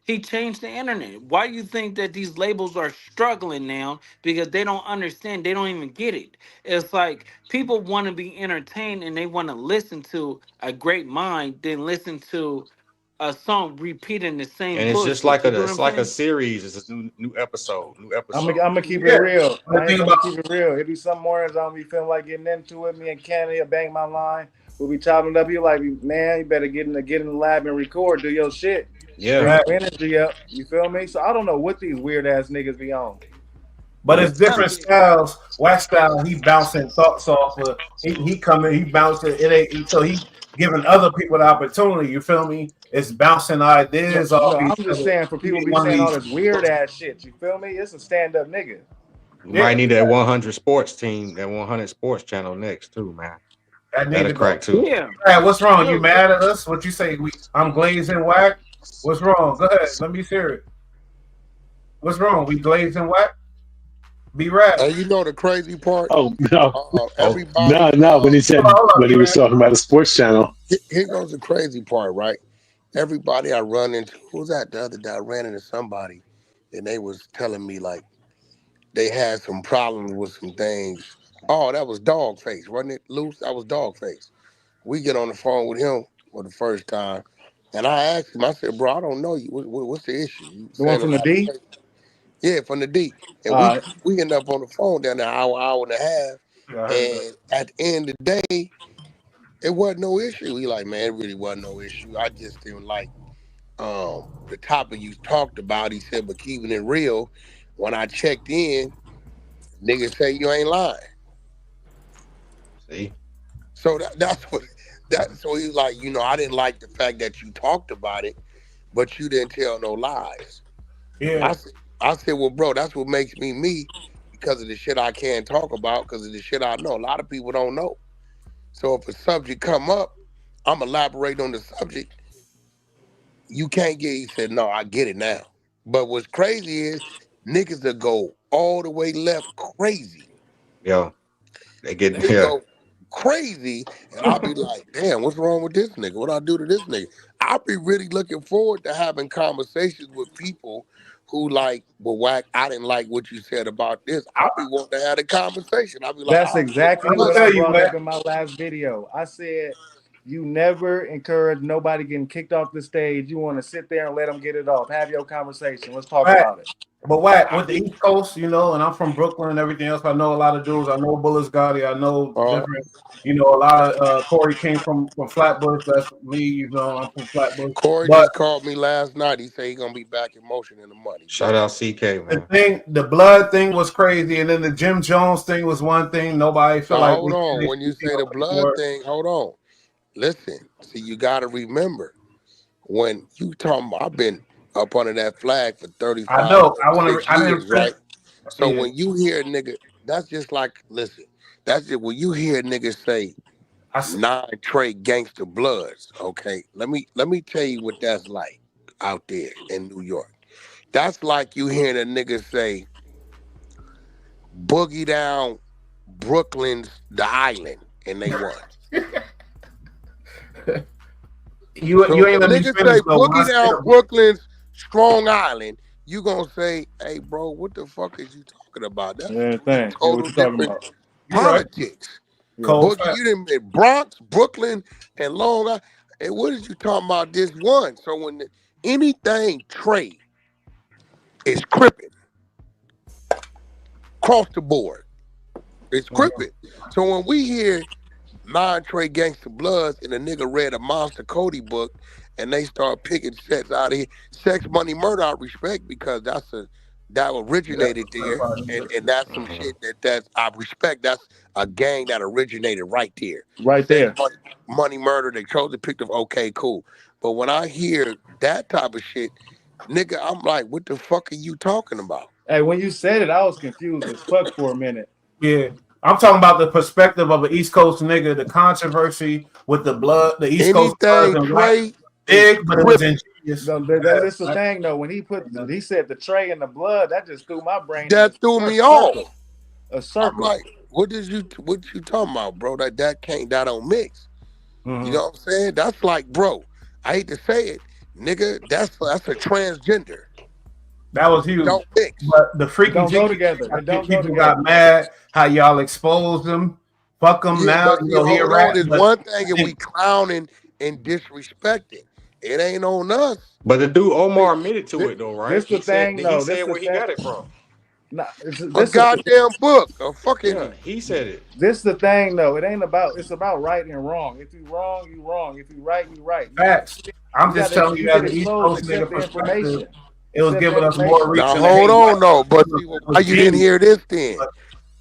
Speaker 1: he changed the internet. Why you think that these labels are struggling now? Because they don't understand. They don't even get it. It's like people want to be entertained and they want to listen to a great mind than listen to a song repeating the same
Speaker 4: And it's
Speaker 1: bullshit.
Speaker 4: just like
Speaker 1: You get what
Speaker 4: it's
Speaker 1: I'm
Speaker 4: like a
Speaker 1: saying?
Speaker 4: series. It's a new episode.
Speaker 3: I'm gonna keep it
Speaker 2: Yeah.
Speaker 3: real.
Speaker 2: The thing about-
Speaker 3: Keep it real. It be some mornings I don't be feeling like getting into it. Me and Canada bang my line. We'll be chopping it up. You like, man, you better get in the lab and record. Do your shit.
Speaker 4: Yeah.
Speaker 2: Right.
Speaker 3: Energy up. You feel me? So I don't know what these weird ass niggas be on.
Speaker 2: But it's different styles. Wax style, he bouncing thoughts off of. He coming, he bouncing. It ain't so he giving other people the opportunity. You feel me? It's bouncing ideas off.
Speaker 3: I'm just saying for people be saying all this weird ass shit. You feel me? It's a stand up nigga.
Speaker 4: You might need that 100 sports team, that 100 sports channel next too, man. That'll crack too.
Speaker 1: Yeah.
Speaker 2: Hey, what's wrong? You mad at us? What you say? I'm glazing Wack. What's wrong? Go ahead. Let me hear it. What's wrong? We glazing Wack? Be right.
Speaker 5: And you know the crazy part?
Speaker 6: Oh no!
Speaker 5: Everybody.
Speaker 6: No! When he said when he was talking about a sports channel.
Speaker 5: Here goes the crazy part, right? Everybody I run into, who was that the other day? I ran into somebody, and they was telling me like they had some problems with some things. Oh, that was Dogface, wasn't it, Luce? That was Dogface. We get on the phone with him for the first time, and I asked him. I said, "Bro, I don't know you. What's the issue?" You
Speaker 3: The one from the D?
Speaker 5: Yeah, from the D. And we end up on the phone down an hour and a half. And at the end of the day, it wasn't no issue. He like, man, it really wasn't no issue. I just didn't like the topic you talked about. He said, but keeping it real, when I checked in, niggas say you ain't lying.
Speaker 4: See?
Speaker 5: So so he's like, I didn't like the fact that you talked about it, but you didn't tell no lies.
Speaker 2: Yeah.
Speaker 5: I said, well, bro, that's what makes me me, because of the shit I can't talk about, because of the shit I know. A lot of people don't know. So if a subject come up, I'm elaborating on the subject. You can't get, he said, no, I get it now. But what's crazy is niggas that go all the way left crazy.
Speaker 4: Yo. They
Speaker 5: go crazy, and I'll be like, damn, what's wrong with this nigga? What I do to this nigga? I'll be really looking forward to having conversations with people who like, well, Wack, I didn't like what you said about this. I'll be wanting to have a conversation. I'll be like,
Speaker 3: That's
Speaker 5: oh, shit,
Speaker 3: exactly
Speaker 2: I'm gonna
Speaker 3: what
Speaker 5: listen,
Speaker 3: I
Speaker 2: tell you,
Speaker 3: brought
Speaker 2: man.
Speaker 3: up in my last video. I said you never encourage nobody getting kicked off the stage. You want to sit there and let them get it off. Have your conversation. Let's talk
Speaker 2: Right.
Speaker 3: about it.
Speaker 2: But Wack, with the East Coast, you know, and I'm from Brooklyn and everything else. I know a lot of dudes. I know Bullis Gotti. I know different. You know, a lot of Corey came from Flatbush. That's me. You know, I'm from Flatbush.
Speaker 5: Corey
Speaker 2: But
Speaker 5: just called me last night. He said he's gonna be back in motion in the money.
Speaker 4: Shout
Speaker 5: Bet.
Speaker 4: out CK,
Speaker 2: the
Speaker 4: man.
Speaker 2: thing, the blood thing was crazy, and then the Jim Jones thing was one thing. Nobody feel
Speaker 5: Now
Speaker 2: like
Speaker 5: hold on. When you
Speaker 2: you
Speaker 5: say the
Speaker 2: know,
Speaker 5: blood thing, hold on. Listen. See, you gotta remember when you talking about, I've been up under that flag for
Speaker 2: I
Speaker 5: 35,
Speaker 2: know. I want to.
Speaker 5: 36
Speaker 2: I didn't.
Speaker 5: years, right? So
Speaker 2: Yeah.
Speaker 5: when you hear a nigga, that's just like, listen, that's just when you hear niggas say
Speaker 2: I s-
Speaker 5: 9 Trey gangster bloods, okay? Let me tell you what that's like out there in New York. That's like you hearing a nigga say boogie down Brooklyn's the island and they won. So
Speaker 2: you
Speaker 5: if a
Speaker 2: ain't let me
Speaker 5: nigga
Speaker 2: finish
Speaker 5: say
Speaker 2: though. When I
Speaker 5: boogie
Speaker 2: said
Speaker 5: down Brooklyn's Strong Island, you gonna say, hey bro, what the fuck is you talking about? That's
Speaker 3: Yeah,
Speaker 5: three
Speaker 3: thanks. Yeah, what
Speaker 5: total
Speaker 3: you talking
Speaker 5: different
Speaker 3: about?
Speaker 2: you right,
Speaker 5: politics.
Speaker 3: Yeah.
Speaker 2: cold
Speaker 5: Boogie,
Speaker 2: fact.
Speaker 5: you didn't mean Bronx, Brooklyn, and Long Island. And what is you talking about this one? So when anything Trey is crippin' across the board, it's crippin'. So when we hear 9 Trey Gangsta Bloods and a nigga read a Monster Cody book and they start picking sets out of here. Sex, Money, Murder, I respect because that originated there, and that's some
Speaker 4: Mhm.
Speaker 5: shit that's I respect. That's a gang that originated right there.
Speaker 3: Right
Speaker 5: Sex,
Speaker 3: there.
Speaker 5: Money, Murder, they chose to pick the okay, cool. But when I hear that type of shit, nigga, I'm like, what the fuck are you talking about?
Speaker 3: Hey, when you said it, I was confused as fuck for a minute.
Speaker 2: Yeah. I'm talking about the perspective of an East Coast nigga, the controversy with the blood, the East Coast bloods
Speaker 5: Anything
Speaker 2: and Wack
Speaker 5: Trey is
Speaker 2: big, but it was
Speaker 5: crippin'.
Speaker 2: ingenious.
Speaker 3: No, that's the thing though. When he said the tray and the blood, that just threw my brain in
Speaker 5: That threw
Speaker 3: a
Speaker 5: me off.
Speaker 3: circle. A
Speaker 5: I'm
Speaker 3: circle.
Speaker 5: like, what you talking about, bro? That don't mix. You
Speaker 2: Mhm.
Speaker 5: know what I'm saying? That's like, bro, I hate to say it, nigga, that's a transgender.
Speaker 2: That was huge.
Speaker 5: Don't mix.
Speaker 2: But the
Speaker 3: It
Speaker 2: freaky
Speaker 3: don't go
Speaker 2: jicky,
Speaker 3: together.
Speaker 2: I
Speaker 3: It
Speaker 2: think
Speaker 3: don't go
Speaker 2: people got
Speaker 3: together.
Speaker 2: mad how y'all exposed him. Fuck him
Speaker 5: Yeah,
Speaker 2: now.
Speaker 5: but
Speaker 2: You
Speaker 5: see,
Speaker 2: know, he a
Speaker 5: hold
Speaker 2: rat,
Speaker 5: on. There's
Speaker 2: but
Speaker 5: one thing
Speaker 2: I
Speaker 5: if we
Speaker 2: think
Speaker 5: clowning and disrespecting. It ain't on us.
Speaker 4: But the dude
Speaker 5: It-
Speaker 4: Omar admitted to
Speaker 3: This,
Speaker 4: it though, right?
Speaker 3: this the thing
Speaker 4: He
Speaker 3: though. This
Speaker 4: said
Speaker 3: the
Speaker 4: where he
Speaker 3: thing.
Speaker 4: got it from.
Speaker 3: Nah,
Speaker 5: a
Speaker 3: this is
Speaker 5: goddamn book, a
Speaker 4: Yeah,
Speaker 5: fucking
Speaker 4: he said it.
Speaker 3: this the thing though. It ain't about. It's about right and wrong. If you wrong, you wrong. If you right, you right.
Speaker 2: facts. I'm just telling you
Speaker 3: You
Speaker 2: as
Speaker 3: get
Speaker 2: an East
Speaker 3: exposed.
Speaker 2: Coast
Speaker 3: Accept
Speaker 2: nigga
Speaker 3: the
Speaker 2: perspective,
Speaker 3: information.
Speaker 2: it was
Speaker 3: Accept the
Speaker 2: giving us more
Speaker 3: information.
Speaker 5: now
Speaker 2: reason to
Speaker 5: hold
Speaker 2: hate Wack.
Speaker 5: on though. But see,
Speaker 2: It
Speaker 5: why
Speaker 2: was
Speaker 5: you didn't
Speaker 2: genius.
Speaker 5: hear this then?
Speaker 2: But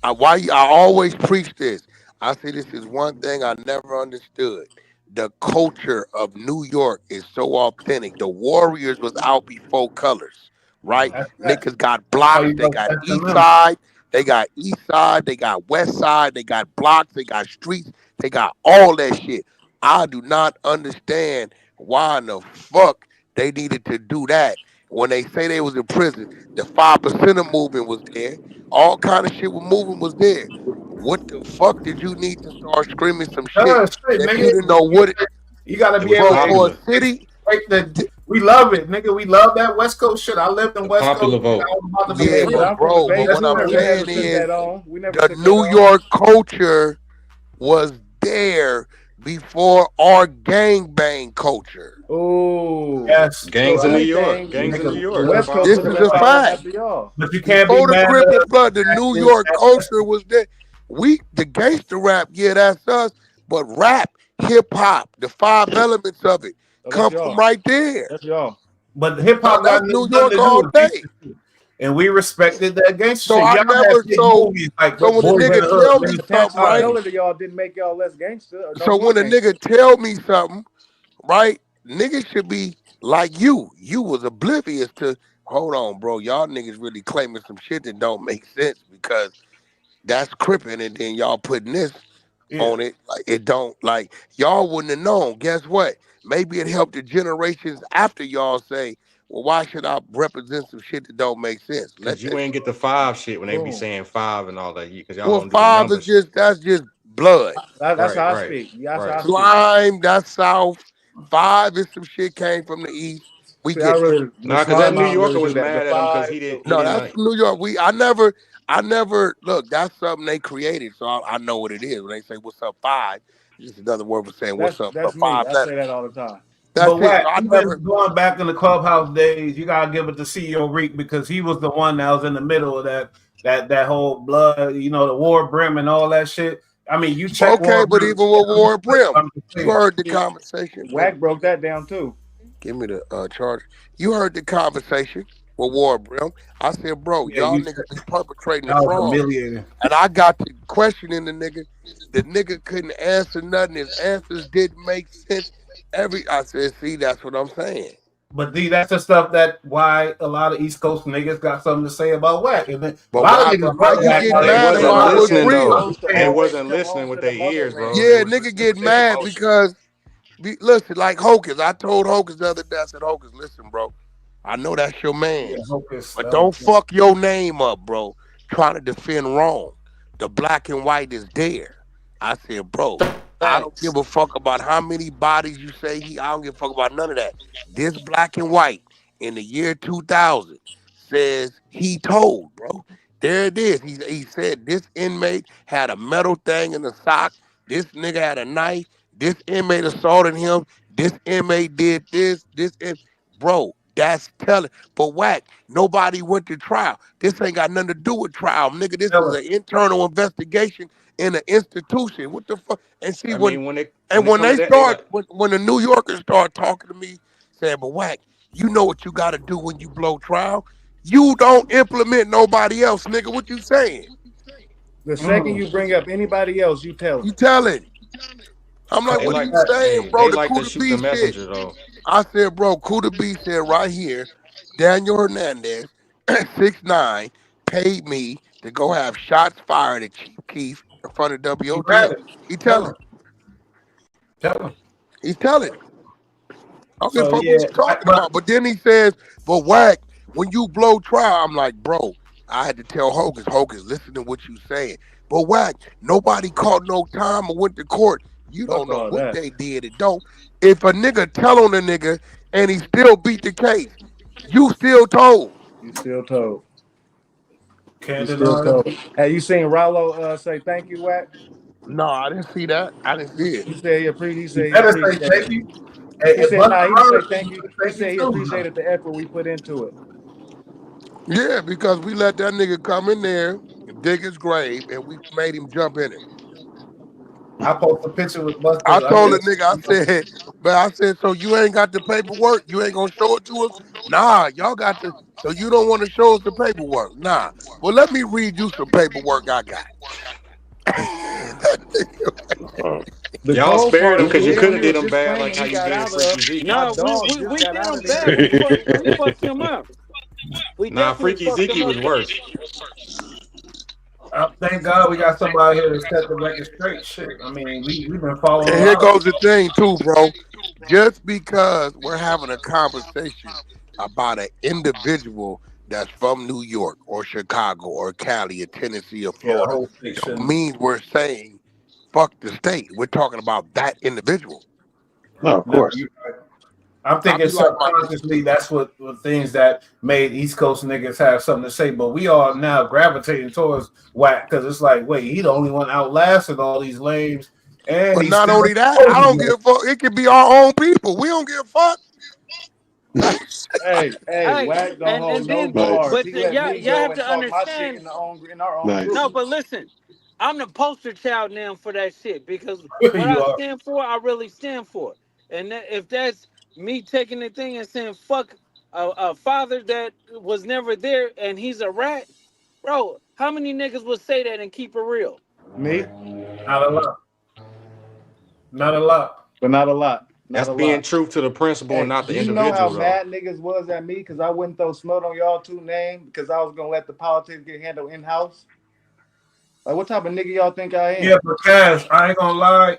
Speaker 5: I always preach this. I say this is one thing I never understood. The culture of New York is so authentic. The Warriors was out before colors, right?
Speaker 2: that's that.
Speaker 5: Niggas got
Speaker 2: That's why
Speaker 5: blocks.
Speaker 2: you
Speaker 5: They
Speaker 2: love
Speaker 5: got east
Speaker 2: S&M.
Speaker 5: side. They got east side. They got west side. They got blocks. They got streets. They got all that shit. I do not understand why in the fuck they needed to do that when they say they was in prison. The 5% of movement was there. All kind of shit with movement was there. What the fuck did you need to start screaming some shit
Speaker 2: Shit,
Speaker 5: that you
Speaker 2: nigga.
Speaker 5: didn't know what it
Speaker 2: You gotta
Speaker 4: It
Speaker 2: be
Speaker 4: was
Speaker 2: able to
Speaker 5: for a
Speaker 4: popular.
Speaker 5: city?
Speaker 2: we love it, nigga. We love that West Coast shit. I lived in
Speaker 4: The
Speaker 2: West Coast.
Speaker 4: popular
Speaker 2: Nigga. I
Speaker 4: vote.
Speaker 2: was about to be
Speaker 5: Yeah,
Speaker 3: Yeah,
Speaker 2: able
Speaker 3: but
Speaker 2: to
Speaker 5: but
Speaker 3: I'm from the
Speaker 5: bro, but
Speaker 3: Bay
Speaker 2: yes,
Speaker 5: what I'm
Speaker 3: too.
Speaker 2: sir.
Speaker 3: We never
Speaker 5: saying
Speaker 3: took
Speaker 5: is
Speaker 3: that on. We never
Speaker 5: the
Speaker 3: took that
Speaker 5: New
Speaker 3: on.
Speaker 5: York culture was there before our gangbang culture.
Speaker 3: Oh,
Speaker 2: Yes,
Speaker 3: so
Speaker 2: you're
Speaker 4: Gangs in New
Speaker 2: right.
Speaker 4: York.
Speaker 3: anything,
Speaker 4: Gangs in New
Speaker 2: Nigga,
Speaker 3: the
Speaker 4: York. The
Speaker 3: West
Speaker 2: yes.
Speaker 3: Coast
Speaker 5: This
Speaker 3: would have
Speaker 5: is
Speaker 4: popular
Speaker 3: been
Speaker 5: a
Speaker 4: vote.
Speaker 3: following
Speaker 5: fact.
Speaker 3: after y'all.
Speaker 2: But you can't be
Speaker 5: Before the
Speaker 2: mad
Speaker 5: Crip
Speaker 2: at
Speaker 5: and Blood, the New York culture was there. The gangster rap, yeah, that's us. But rap, hip hop, the 5 elements of it
Speaker 3: Oh, that's
Speaker 5: come from
Speaker 3: y'all.
Speaker 5: right there.
Speaker 3: That's y'all.
Speaker 2: but hip hop got
Speaker 5: That's New
Speaker 2: nothing
Speaker 5: York
Speaker 2: to do
Speaker 5: all
Speaker 2: with
Speaker 5: day.
Speaker 2: gangster shit. And we respected that gangster
Speaker 5: So
Speaker 2: shit.
Speaker 5: I
Speaker 2: Y'all had
Speaker 5: never
Speaker 2: big
Speaker 5: so
Speaker 2: movies like
Speaker 5: so
Speaker 3: But
Speaker 5: when a
Speaker 2: Boys in the
Speaker 5: nigga
Speaker 2: Hood,
Speaker 5: tell
Speaker 3: but
Speaker 5: me something,
Speaker 3: attaching
Speaker 5: right?
Speaker 2: Mentality.
Speaker 3: color to y'all didn't make y'all less gangster or no
Speaker 5: So
Speaker 3: more
Speaker 5: when a
Speaker 3: gangster.
Speaker 5: nigga tell me something, right? Niggas should be like you. You was oblivious to. Hold on, bro. Y'all niggas really claiming some shit that don't make sense because that's cripping, and then y'all putting this
Speaker 2: Yeah.
Speaker 5: on it. Like it don't like y'all wouldn't have known. Guess what? Maybe it helped the generations after y'all say, well, why should I represent some shit that don't make sense?
Speaker 4: Cause
Speaker 5: Let
Speaker 4: you
Speaker 5: that
Speaker 4: ain't
Speaker 5: shit.
Speaker 4: get the five shit when they be
Speaker 3: Boom.
Speaker 4: saying five and all that. Cause y'all
Speaker 5: Well,
Speaker 4: don't do the
Speaker 5: five
Speaker 4: number
Speaker 5: is
Speaker 4: shit.
Speaker 5: just that's just blood.
Speaker 3: That's
Speaker 4: Right,
Speaker 3: how I
Speaker 4: right,
Speaker 3: speak. That's how
Speaker 4: right.
Speaker 3: I speak.
Speaker 5: Slime, that's south. 5 and some shit came from the East. We
Speaker 3: See, I
Speaker 5: get it.
Speaker 3: really the
Speaker 4: Nah, because that
Speaker 3: smart
Speaker 4: New
Speaker 3: mom
Speaker 4: Yorker
Speaker 3: really do
Speaker 4: was
Speaker 3: that. The
Speaker 4: mad at him because
Speaker 3: 5,
Speaker 4: he
Speaker 5: No,
Speaker 4: didn't
Speaker 5: that's from New York. I never look. That's something they created, so I know what it is. When they say "What's up, 5," it's just another word for saying "What's up" for
Speaker 3: that's me.
Speaker 5: 5
Speaker 3: I say
Speaker 5: letters.
Speaker 3: that all the time.
Speaker 5: That's
Speaker 2: But
Speaker 5: it.
Speaker 2: what
Speaker 5: So I never.
Speaker 2: even going back in the clubhouse days, you gotta give it to CEO Reek because he was the one that was in the middle of that whole blood, the war brim and all that shit. I mean, you check
Speaker 5: Okay,
Speaker 2: war
Speaker 5: but
Speaker 2: brim.
Speaker 5: even with Warren Brim,
Speaker 2: I'm just
Speaker 5: you
Speaker 2: saying.
Speaker 5: heard the conversation. Wait a
Speaker 3: Wack
Speaker 5: minute.
Speaker 3: broke that down too.
Speaker 5: Give me the charge. You heard the conversation with Warren Brim. I said, bro,
Speaker 2: Yeah,
Speaker 5: y'all
Speaker 2: you
Speaker 5: niggas
Speaker 2: said
Speaker 5: be perpetrating
Speaker 2: that
Speaker 5: this
Speaker 2: was
Speaker 5: wrong.
Speaker 2: humiliating.
Speaker 5: And I got to questioning the nigga. The nigga couldn't answer nothing. His answers didn't make sense. I said, see, that's what I'm saying.
Speaker 2: But that's the stuff that why a lot of East Coast niggas got something to say about Wack. And then a
Speaker 5: But
Speaker 2: lot of
Speaker 5: why?
Speaker 2: niggas
Speaker 5: But how
Speaker 2: love
Speaker 5: you
Speaker 2: Wack.
Speaker 5: get
Speaker 2: Like,
Speaker 4: They
Speaker 5: mad
Speaker 3: Because
Speaker 4: wasn't
Speaker 5: about
Speaker 3: Wack
Speaker 5: what's
Speaker 3: ain't
Speaker 4: listening though.
Speaker 5: real?
Speaker 3: supposed to
Speaker 4: They
Speaker 3: always
Speaker 4: wasn't
Speaker 3: come
Speaker 4: listening
Speaker 3: home
Speaker 4: with
Speaker 3: to the
Speaker 4: their ears,
Speaker 3: motherland.
Speaker 4: bro. They
Speaker 5: Yeah,
Speaker 4: was
Speaker 5: nigga
Speaker 4: listening
Speaker 5: get
Speaker 4: with their
Speaker 5: mad
Speaker 4: emotions.
Speaker 5: because listen, like Hocus. I told Hocus the other day. I said, Hocus, listen, bro. I know that's your
Speaker 2: yeah,
Speaker 5: man's,
Speaker 2: Hocus,
Speaker 5: but
Speaker 2: that was
Speaker 5: don't fuck your name up, bro. Trying to defend wrong. The black and white is there. I said, bro, I don't
Speaker 1: Facts.
Speaker 5: give a fuck about how many bodies you say he. I don't give a fuck about none of that. This black and white in the year 2000 says he told, bro. There it is. He said this inmate had a metal thing in the sock. This nigga had a knife. This inmate assaulted him. This inmate did this. Bro, that's telling. But Wack, nobody went to trial. This ain't got nothing to do with trial, nigga. This is
Speaker 2: killer.
Speaker 5: an internal investigation in an institution. What the fuck? And see
Speaker 4: I mean, when it
Speaker 5: when
Speaker 4: come to
Speaker 5: they
Speaker 4: that, they
Speaker 5: start
Speaker 4: got.
Speaker 5: when the New Yorkers start talking to me, saying, "But Wack, you know what you got to do when you blow trial? You don't implement nobody else, nigga. What you saying?
Speaker 3: The second you bring up anybody else, you tell
Speaker 5: You
Speaker 3: them.
Speaker 5: telling?" I'm like,
Speaker 4: They
Speaker 5: "What are
Speaker 4: like,
Speaker 5: you saying,
Speaker 4: hey,
Speaker 5: bro?
Speaker 4: they
Speaker 5: The
Speaker 4: like to
Speaker 5: Kuda
Speaker 4: shoot the
Speaker 5: B shit."
Speaker 4: messenger though.
Speaker 5: I said, "Bro, Kuda B said right here, Daniel Hernandez, 6'9", paid me to go have shots fired at Chief Keef in front of
Speaker 2: You
Speaker 5: WOT."
Speaker 2: read it.
Speaker 5: He
Speaker 2: Tell
Speaker 5: telling.
Speaker 2: him. Tell him.
Speaker 5: He's telling. I don't give a
Speaker 2: So
Speaker 5: fuck what
Speaker 2: yeah,
Speaker 5: you talking about. But then he says, "But Wack, when you blow trial," I'm like, bro, I had to tell Hocus, listen to what you saying. But Wack, nobody caught no time or went to court. You don't
Speaker 3: Fuck
Speaker 5: know
Speaker 3: all
Speaker 5: what
Speaker 3: that.
Speaker 5: they did. It don't. If a nigga tell on a nigga and he still beat the case, you still told.
Speaker 3: You still told. You
Speaker 2: can't
Speaker 3: still
Speaker 2: deny that.
Speaker 3: told. Hey, you seen Rollo say thank you, Wack?
Speaker 5: No, I didn't see that. I didn't see it.
Speaker 3: He said he
Speaker 2: You
Speaker 3: said he
Speaker 2: better say
Speaker 3: appreciated
Speaker 2: thank
Speaker 3: it.
Speaker 2: you. Hey,
Speaker 3: He said,
Speaker 2: Buster
Speaker 3: nah, he didn't say
Speaker 2: Rhymes,
Speaker 3: thank you. He
Speaker 2: thank you
Speaker 3: said he
Speaker 2: too.
Speaker 3: appreciated the effort we put into it.
Speaker 5: Yeah, because we let that nigga come in there, dig his grave, and we made him jump in it.
Speaker 2: I post a picture with
Speaker 5: I
Speaker 2: Buster. I
Speaker 5: told
Speaker 2: said,
Speaker 5: the nigga, I said, so you ain't got the paperwork? You ain't gonna show it to us? Nah, y'all got to, so you don't want to show us the paperwork? Nah. Well, let me read you some paperwork I got. That
Speaker 3: The
Speaker 4: Y'all
Speaker 3: cold
Speaker 4: spared
Speaker 3: part
Speaker 4: him
Speaker 3: is
Speaker 4: because
Speaker 3: the
Speaker 4: you
Speaker 3: jail
Speaker 4: could
Speaker 3: he
Speaker 4: have did
Speaker 3: was
Speaker 4: him
Speaker 3: just
Speaker 4: bad like
Speaker 3: claiming
Speaker 4: how
Speaker 3: he
Speaker 4: you
Speaker 3: got
Speaker 4: did
Speaker 3: out of.
Speaker 4: Freaky Zeke.
Speaker 3: My
Speaker 1: No,
Speaker 3: dog just
Speaker 1: we
Speaker 3: got
Speaker 1: did
Speaker 3: out
Speaker 1: him
Speaker 3: of there.
Speaker 1: bad. We fucked him up. We
Speaker 4: Nah,
Speaker 1: definitely
Speaker 4: Freaky
Speaker 1: fucked him
Speaker 4: Zeke
Speaker 1: up.
Speaker 4: was worse.
Speaker 2: thank God we got somebody here to set the record straight. Shit. I mean, we've been following
Speaker 5: And
Speaker 2: a
Speaker 5: here
Speaker 2: lot of
Speaker 5: goes the thing too, bro. Just because we're having a conversation about an individual that's from New York or Chicago or Cali or Tennessee or
Speaker 2: the
Speaker 5: Florida,
Speaker 2: whole
Speaker 5: don't
Speaker 2: station.
Speaker 5: mean we're saying fuck the state. We're talking about that individual.
Speaker 6: No, of
Speaker 2: No,
Speaker 6: course.
Speaker 2: I'm
Speaker 5: I
Speaker 2: thinking
Speaker 5: be like my
Speaker 2: subconsciously that's what things that made East Coast niggas have something to say, but we are now gravitating towards Whack because it's like, wait, he the only one outlasted all these lames, and
Speaker 5: but
Speaker 2: he's
Speaker 5: not
Speaker 2: still
Speaker 5: only that, I don't give
Speaker 2: exposing
Speaker 5: a fuck. It could be our own people. We don't give a fuck.
Speaker 3: Hey,
Speaker 1: Hey,
Speaker 3: Wack don't
Speaker 1: and
Speaker 3: hold
Speaker 1: and
Speaker 3: no
Speaker 1: then,
Speaker 3: bars.
Speaker 6: Nice.
Speaker 1: but
Speaker 3: He let me
Speaker 1: y'all
Speaker 3: go
Speaker 1: have
Speaker 3: and
Speaker 1: to
Speaker 3: talk my shit
Speaker 1: understand.
Speaker 3: in our own
Speaker 6: Nice.
Speaker 1: No,
Speaker 3: group.
Speaker 1: but listen, I'm the poster child now for that shit because
Speaker 2: it.
Speaker 1: what
Speaker 2: You
Speaker 1: I
Speaker 2: are.
Speaker 1: stand for, I really stand for. And if that's me taking the thing and saying fuck a father that was never there and he's a rat, bro, how many niggas would say that and keep it real?
Speaker 3: Me,
Speaker 2: Not a lot. Not a lot.
Speaker 3: but not a lot. Not
Speaker 4: That's
Speaker 3: a
Speaker 4: being
Speaker 3: lot.
Speaker 4: true to the principle and
Speaker 3: Hey,
Speaker 4: not
Speaker 3: do
Speaker 4: the
Speaker 3: you know how
Speaker 4: individual, though.
Speaker 3: mad niggas was at me because I wouldn't throw smoke on y'all two names because I was gonna let the politics get handled in house? Like, what type of nigga y'all think I
Speaker 2: Yeah,
Speaker 3: am?
Speaker 2: but Cash, I ain't gonna lie.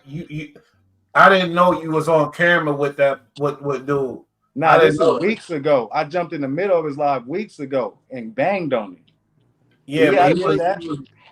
Speaker 2: I didn't know you was on camera with that. With dude,
Speaker 3: Nah,
Speaker 2: I didn't
Speaker 3: this is
Speaker 2: know that.
Speaker 3: weeks ago. I jumped in the middle of his live weeks ago and banged on him. Do
Speaker 2: Yeah,
Speaker 3: you
Speaker 2: but
Speaker 1: Yeah,
Speaker 3: gotta
Speaker 2: he
Speaker 3: get
Speaker 1: but
Speaker 2: was.
Speaker 3: that?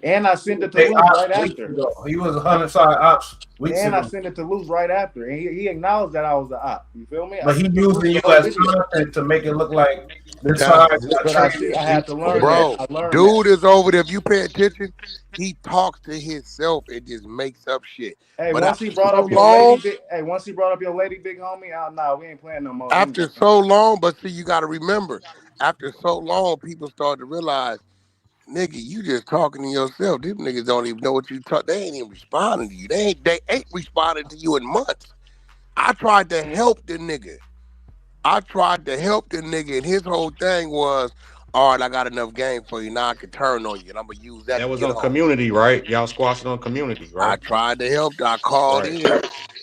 Speaker 3: And I sent it to
Speaker 2: They
Speaker 3: Luce
Speaker 2: ops
Speaker 3: right
Speaker 2: weeks
Speaker 3: after.
Speaker 2: ago. He was 100 side ops weeks
Speaker 3: And I
Speaker 2: ago.
Speaker 3: sent it to Luce right after. And he acknowledged that I was the op. You feel me? I
Speaker 2: But he
Speaker 3: sent to Luce
Speaker 2: using
Speaker 3: the
Speaker 2: you
Speaker 3: whole
Speaker 2: as
Speaker 3: video.
Speaker 2: content to make it look like this
Speaker 5: That's
Speaker 2: side got
Speaker 3: But I see
Speaker 2: traded.
Speaker 3: I had to learn that.
Speaker 5: bro.
Speaker 3: I learned that.
Speaker 5: Dude is over there. If you pay attention, he talks to himself and just makes up shit.
Speaker 3: Hey,
Speaker 5: But
Speaker 3: once he
Speaker 5: after
Speaker 3: brought
Speaker 5: so
Speaker 3: up your lady
Speaker 5: long,
Speaker 3: big once he brought up your lady big homie, nah, we ain't playing no more.
Speaker 5: after so long, but see, you got to remember, after so long, people start to realize, nigga, you just talking to yourself. These niggas don't even know what you talk. They ain't even responding to you. They ain't responding to you in months. I tried to help the nigga. And his whole thing was, all right, I got enough game for you. Now I can turn on you, and I'm gonna use that
Speaker 4: That
Speaker 5: to
Speaker 4: was
Speaker 5: get
Speaker 4: on
Speaker 5: on.
Speaker 4: community, right? Y'all squashed it on community,
Speaker 5: I
Speaker 4: right?
Speaker 5: tried to help. I called
Speaker 4: Right.
Speaker 5: in.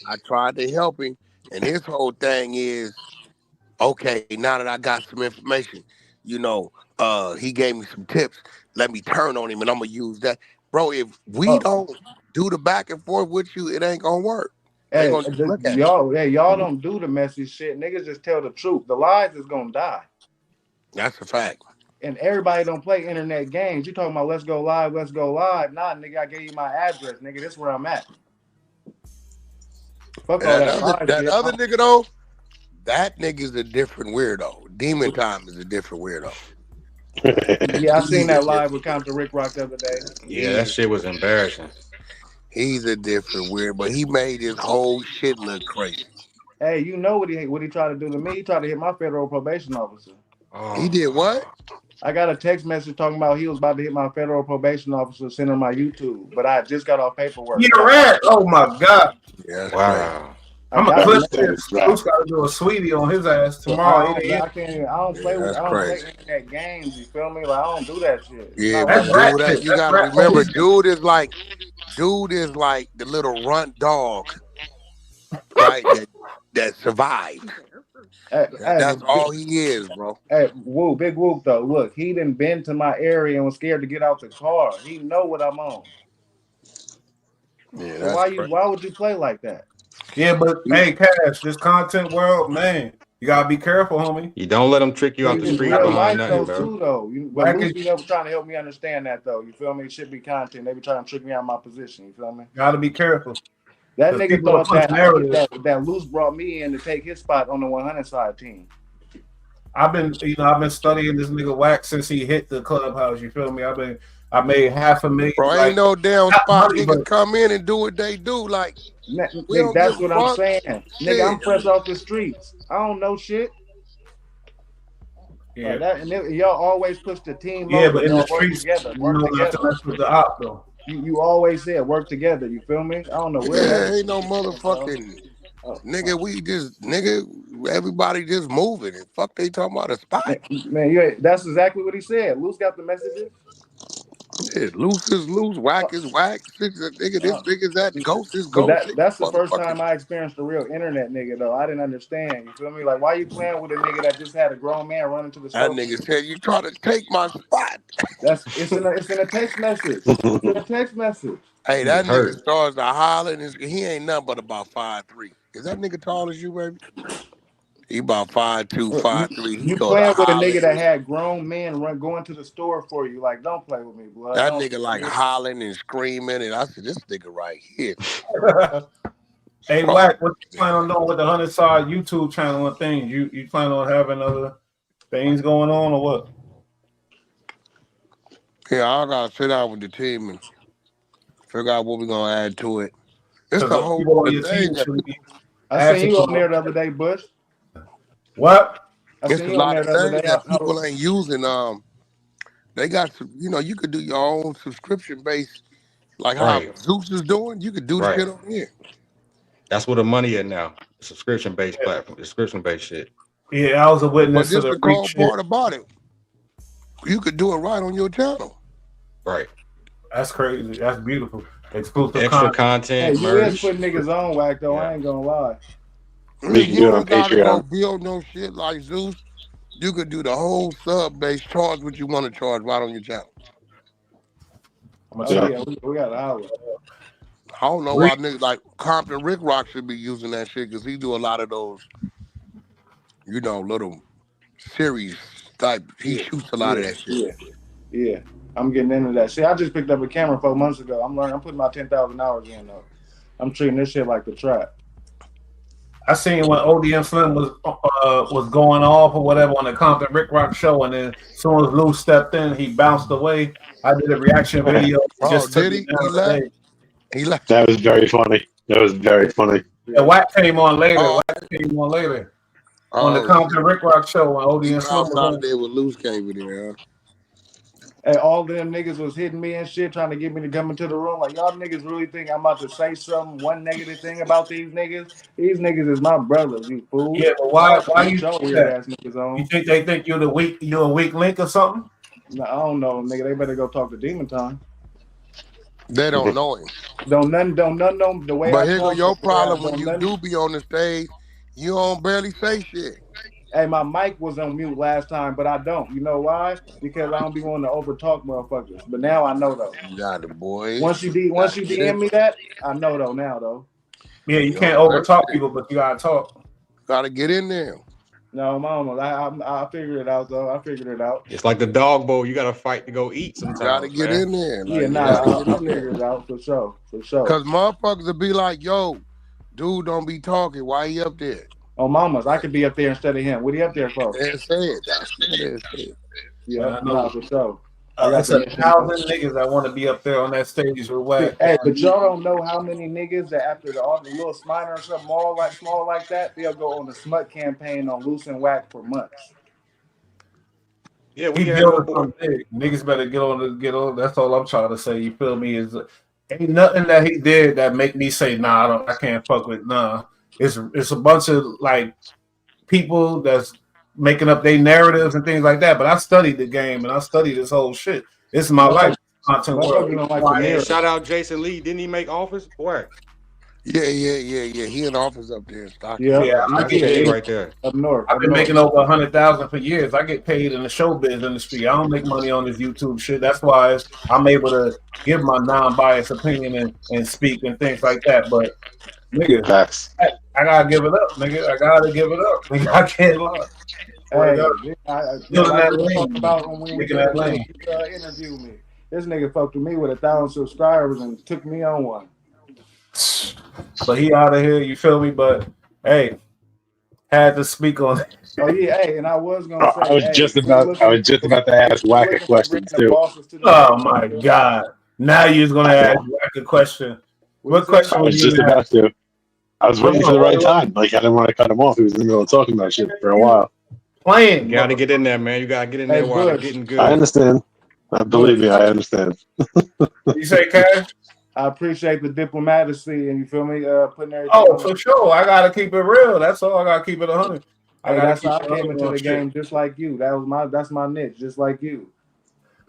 Speaker 5: I tried to help him, and his whole thing is, okay, now that I got some information, you know, he gave me some tips. Let me turn on him, and I'm gonna use that, bro. If we
Speaker 3: Oh,
Speaker 5: don't do the back and forth with you, it ain't gonna work. They
Speaker 3: hey,
Speaker 5: gonna just look at
Speaker 3: y'all don't do the messy shit. Niggas just tell the truth. The lies is gonna die.
Speaker 5: you. That's a fact.
Speaker 3: And everybody don't play internet games. You talking about let's go live, let's go live. Nah, nigga, I gave you my address, nigga. This where I'm at. Fuck
Speaker 5: And
Speaker 3: all
Speaker 5: that
Speaker 3: that
Speaker 5: other
Speaker 3: lie
Speaker 5: that
Speaker 3: shit.
Speaker 5: other nigga though, that nigga's a different weirdo. Demon Time is a different weirdo.
Speaker 3: Yeah, I seen
Speaker 5: He's a
Speaker 3: that live
Speaker 5: different.
Speaker 3: with Counter Rick Rock the other day.
Speaker 4: Yeah, that
Speaker 5: He's
Speaker 4: shit was embarrassing.
Speaker 5: he's a different weird, but he made his whole shit look crazy.
Speaker 3: Hey, you know what he tried to do to me? He tried to hit my federal probation officer.
Speaker 5: He
Speaker 4: Oh,
Speaker 5: did what?
Speaker 3: I got a text message talking about he was about to hit my federal probation officer, send him my YouTube, but I just got off paperwork.
Speaker 2: Yeah,
Speaker 3: But
Speaker 2: rat. Oh my god.
Speaker 5: Yeah, that's crazy.
Speaker 4: wow.
Speaker 3: I
Speaker 2: I'm gonna
Speaker 3: got the
Speaker 2: clip
Speaker 3: message.
Speaker 2: this. Luce got to do a sweetie on his ass tomorrow,
Speaker 3: I
Speaker 2: 8
Speaker 3: don't,
Speaker 2: a.m.
Speaker 3: I can't even. I don't play
Speaker 5: Yeah,
Speaker 3: with.
Speaker 5: that's
Speaker 3: I don't play
Speaker 5: crazy.
Speaker 3: internet games. You feel me? Like I don't do that shit. It's
Speaker 5: Yeah,
Speaker 3: not worth
Speaker 2: That's
Speaker 5: but
Speaker 3: my
Speaker 2: rat
Speaker 5: dude,
Speaker 3: time.
Speaker 5: that
Speaker 2: shit.
Speaker 5: you
Speaker 2: That's
Speaker 5: gotta
Speaker 2: rat
Speaker 5: remember,
Speaker 2: police.
Speaker 5: dude is like the little runt dog, right? That survived.
Speaker 3: Hey, hey,
Speaker 5: That's all he is, bro.
Speaker 3: hey, woo, big whoop though. Look, he didn't been to my area and was scared to get out the car. He know what I'm on.
Speaker 5: Yeah,
Speaker 3: So
Speaker 5: that's crazy.
Speaker 3: why would you play like that?
Speaker 2: Yeah, but hey, Cash, this content world, man, you gotta be careful, homie.
Speaker 4: You don't let them trick you out the
Speaker 3: It's
Speaker 4: street
Speaker 3: real
Speaker 4: behind
Speaker 3: life
Speaker 4: nothing,
Speaker 3: though
Speaker 4: bro.
Speaker 3: too though. But
Speaker 2: Whack
Speaker 3: Luce
Speaker 2: is
Speaker 3: be trying to help me understand that though. You feel me? It should be content. They be trying to trick me out of my position. You feel me?
Speaker 2: gotta be careful
Speaker 3: That
Speaker 2: because
Speaker 3: nigga
Speaker 2: people will
Speaker 3: thought
Speaker 2: push narratives.
Speaker 3: that Luce brought me in to take his spot on the 100 side team.
Speaker 2: I've been studying this nigga Wax since he hit the clubhouse. You feel me? I made $500,000,
Speaker 5: Bro, ain't
Speaker 2: like
Speaker 5: no damn
Speaker 2: not
Speaker 5: spot
Speaker 2: money, but
Speaker 5: niggas come in and do what they do. Like, we
Speaker 3: Nigga,
Speaker 5: don't give
Speaker 3: that's
Speaker 5: a
Speaker 3: what I'm
Speaker 5: fuck.
Speaker 3: saying. Nigga, I'm
Speaker 5: Shit.
Speaker 3: fresh off the streets. I don't know shit.
Speaker 2: yeah,
Speaker 3: Like that, and y'all always push the team
Speaker 2: yeah,
Speaker 3: motive.
Speaker 2: but in the
Speaker 3: Y'all work
Speaker 2: streets,
Speaker 3: together.
Speaker 2: you
Speaker 3: Work
Speaker 2: know not to
Speaker 3: together.
Speaker 2: mess with the op though.
Speaker 3: You always said work together. You feel me? I don't know where that
Speaker 5: Yeah, ain't no
Speaker 3: is, bro.
Speaker 5: motherfucking
Speaker 3: Oh,
Speaker 5: nigga. Everybody just moving. And fuck, they talking about a spot.
Speaker 3: man, that's exactly what he said. Luce got the messages.
Speaker 5: Yeah, loose is loose,
Speaker 3: Uh,
Speaker 5: whack is whack. Six is nigga, this
Speaker 3: uh,
Speaker 5: nigga that, ghost is
Speaker 3: but
Speaker 5: ghost. Ain't
Speaker 3: that's the
Speaker 5: no
Speaker 3: first
Speaker 5: motherfucking.
Speaker 3: time I experienced a real internet nigga though. I didn't understand. You feel me? Like why you playing with a nigga that just had a grown man running to the
Speaker 5: That
Speaker 3: store?
Speaker 5: nigga said you try to take my spot.
Speaker 3: That's it's in a text message. It's in a text message.
Speaker 5: Hey,
Speaker 4: He
Speaker 5: that nigga
Speaker 4: hurt.
Speaker 5: starts to holler, and he ain't nothing but about 5'3". Is that nigga tall as you, baby? He about 5'2",
Speaker 3: You
Speaker 5: 5'3". He
Speaker 3: you
Speaker 5: go to
Speaker 3: playing with a
Speaker 5: hollering.
Speaker 3: nigga that had grown men going to the store for you. Like, don't play with me, blood.
Speaker 5: That
Speaker 3: Don't.
Speaker 5: nigga like hollering and screaming, and I said, this nigga right here.
Speaker 2: Hey,
Speaker 5: Fuck
Speaker 2: Wack, what you
Speaker 5: this
Speaker 2: plan on doing with the 100 side YouTube channel and things? You plan on having other things going on or what?
Speaker 5: nigga. Yeah, I gotta sit down with the team and figure out what we're gonna add to it. It's
Speaker 2: Because
Speaker 5: a
Speaker 2: the
Speaker 5: whole
Speaker 2: people
Speaker 5: lot
Speaker 2: on
Speaker 5: of
Speaker 2: your team
Speaker 5: things.
Speaker 2: should be
Speaker 3: I seen
Speaker 2: asking
Speaker 3: you
Speaker 2: for
Speaker 3: on there the other day, Bush.
Speaker 2: what?
Speaker 3: I
Speaker 5: It's
Speaker 3: seen
Speaker 5: a
Speaker 3: you on
Speaker 5: lot
Speaker 3: there
Speaker 5: of
Speaker 3: the other
Speaker 5: things
Speaker 3: day.
Speaker 5: that people ain't using. They got some, you could do your own subscription base, like how
Speaker 4: Right,
Speaker 5: Zeus is doing. You could do the
Speaker 4: right.
Speaker 5: shit on here.
Speaker 4: That's where the money at now. Subscription based platform, subscription based shit.
Speaker 2: Yeah, I was a
Speaker 5: But
Speaker 2: witness to
Speaker 5: this
Speaker 2: the
Speaker 5: the
Speaker 2: Bricc
Speaker 5: cold
Speaker 2: shit.
Speaker 5: part about it. You could do it right on your channel.
Speaker 4: Right.
Speaker 2: That's crazy. That's beautiful. Exclusive
Speaker 4: Extra
Speaker 2: content.
Speaker 3: Hey,
Speaker 4: content,
Speaker 3: you is
Speaker 4: merch.
Speaker 3: putting niggas on whack though. I
Speaker 4: Yeah.
Speaker 3: ain't gonna lie.
Speaker 5: You
Speaker 6: You can do it on
Speaker 5: ain't gotta go
Speaker 6: Patreon.
Speaker 5: build no shit like Zeus. You could do the whole sub base, charge what you want to charge right on your channel.
Speaker 2: I'm gonna
Speaker 3: Oh
Speaker 6: Yeah.
Speaker 2: start.
Speaker 3: yeah, we got an hour.
Speaker 5: I don't know
Speaker 2: Bricc,
Speaker 5: why niggas like Compton Rick Rock should be using that shit because he do a lot of those, little series type. He
Speaker 3: Yeah,
Speaker 5: shoots a lot
Speaker 3: yeah,
Speaker 5: of that shit.
Speaker 3: yeah, yeah. I'm getting into that shit. I just picked up a camera 4 months ago. I'm learning. I'm putting my 10,000 hours in though. I'm treating this shit like the trap.
Speaker 2: I seen when ODM Slim was going off or whatever on the Compton Rick Rock show, and then as soon as Luce stepped in, he bounced away. I did a reaction video.
Speaker 5: Oh, did he? He left. He left.
Speaker 6: That was very funny. That was very funny.
Speaker 2: Yeah, Wack came on later.
Speaker 5: Oh.
Speaker 2: Wack came on later on the Compton Rick Rock show when ODM Slim was on.
Speaker 5: There with Luce came in there.
Speaker 3: And all them niggas was hitting me and shit, trying to get me to come into the room. Like, y'all niggas really think I'm about to say something, one negative thing about these niggas? These niggas is my brothers, you fool.
Speaker 2: Yeah, but why you
Speaker 3: show
Speaker 2: think
Speaker 3: weird
Speaker 2: that?
Speaker 3: ass niggas on?
Speaker 2: You think they think you're a weak link or something?
Speaker 3: No, I don't know, nigga. They better go talk to Demon Time.
Speaker 5: They don't know him.
Speaker 3: Don't none know the way.
Speaker 5: But here go your problem when you do be on the stage, you don't barely say shit.
Speaker 3: Hey, my mic was on mute last time, but I don't. You know why? Because I don't be wanting to over talk motherfuckers. But now I know though.
Speaker 5: You got it, boy.
Speaker 3: Once you DM me that, I know though now though.
Speaker 2: Yeah, you can't over talk people, but you gotta talk.
Speaker 5: Gotta get in there.
Speaker 3: No, mama, I figured it out though. I figured it out.
Speaker 4: It's like the dog bowl. You got to fight to go eat
Speaker 5: You
Speaker 4: sometimes.
Speaker 5: gotta get in there.
Speaker 3: Yeah, I figured it out for sure.
Speaker 5: Cause motherfuckers will be like, yo, dude, don't be talking. Why he up there?
Speaker 3: Oh, mamas, I could be up there instead of him. What are you up there for?
Speaker 5: That's it. That's it.
Speaker 3: Yeah, no, for sure.
Speaker 2: That's 1,000 niggas that want to be up there on that stage with Wack.
Speaker 3: Hey, but y'all don't know how many niggas that after the little smiter or something small like that, they'll go on the smut campaign on Luce and Wack for months.
Speaker 4: Yeah,
Speaker 2: He building something big. Niggas better get on. That's all I'm trying to say. You feel me? Is ain't nothing that he did that make me say nah. I can't fuck with nah. It's a bunch of like people that's making up their narratives and things like that. But I studied the game and I studied this whole shit. This is my life. Content world.
Speaker 4: Shout out Jason Lee. Didn't he make Office? Where?
Speaker 5: Yeah. He in office up there in Stockton.
Speaker 2: Yeah. I get
Speaker 4: right there.
Speaker 3: Up north.
Speaker 2: I've been making over 100,000 for years. I get paid in the showbiz industry. I don't make money on this YouTube shit. That's why I'm able to give my non-biased opinion and speak and things like that. But nigga, I gotta give it up, nigga. I gotta give it up. Nigga, I can't lie.
Speaker 3: Interview me. This nigga fucked with me with 1,000 subscribers and took me on one.
Speaker 2: But he out of here, you feel me? But hey, had to speak on it.
Speaker 3: Oh yeah, hey, and I was gonna say
Speaker 6: I was just about to ask Wack a question too.
Speaker 2: Oh my god. Now you're gonna ask Wack a question. What question
Speaker 6: I was just about to. I was waiting for the right time. Like I didn't want to cut him off. He was in the middle of talking about shit for a while.
Speaker 2: Playing.
Speaker 4: You gotta get in there, man. You gotta get in there while they're getting good.
Speaker 6: I understand. Believe me, I understand.
Speaker 2: You say, Cash?
Speaker 3: I appreciate the diplomacy and you feel me putting everything.
Speaker 2: Oh, for sure. I gotta keep it real. That's all. I gotta keep it 100.
Speaker 3: That's how I came into the game just like you. That's my niche, just like you.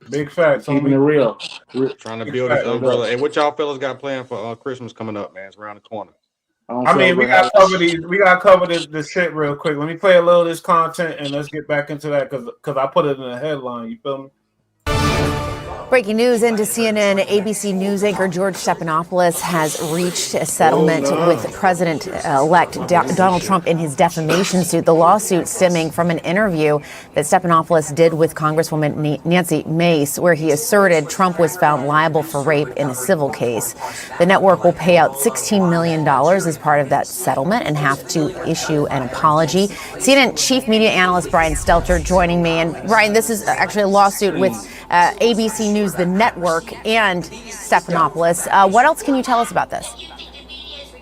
Speaker 2: Big facts.
Speaker 3: Keeping it real.
Speaker 4: Trying to build this umbrella. And what y'all fellas got planned for Christmas coming up, man? It's around the corner.
Speaker 2: I mean, we got to cover these. We got to cover this shit real quick. Let me play a little of this content and let's get back into that because I put it in the headline. You feel me?
Speaker 7: Breaking news into CNN, ABC News anchor George Stephanopoulos has reached a settlement with President-elect Donald Trump in his defamation suit. The lawsuit stemming from an interview that Stephanopoulos did with Congresswoman Nancy Mace, where he asserted Trump was found liable for rape in a civil case. The network will pay out $16 million as part of that settlement and have to issue an apology. CNN chief media analyst Brian Stelter joining me. And Brian, this is actually a lawsuit with ABC News, the network, and Stephanopoulos. What else can you tell us about this?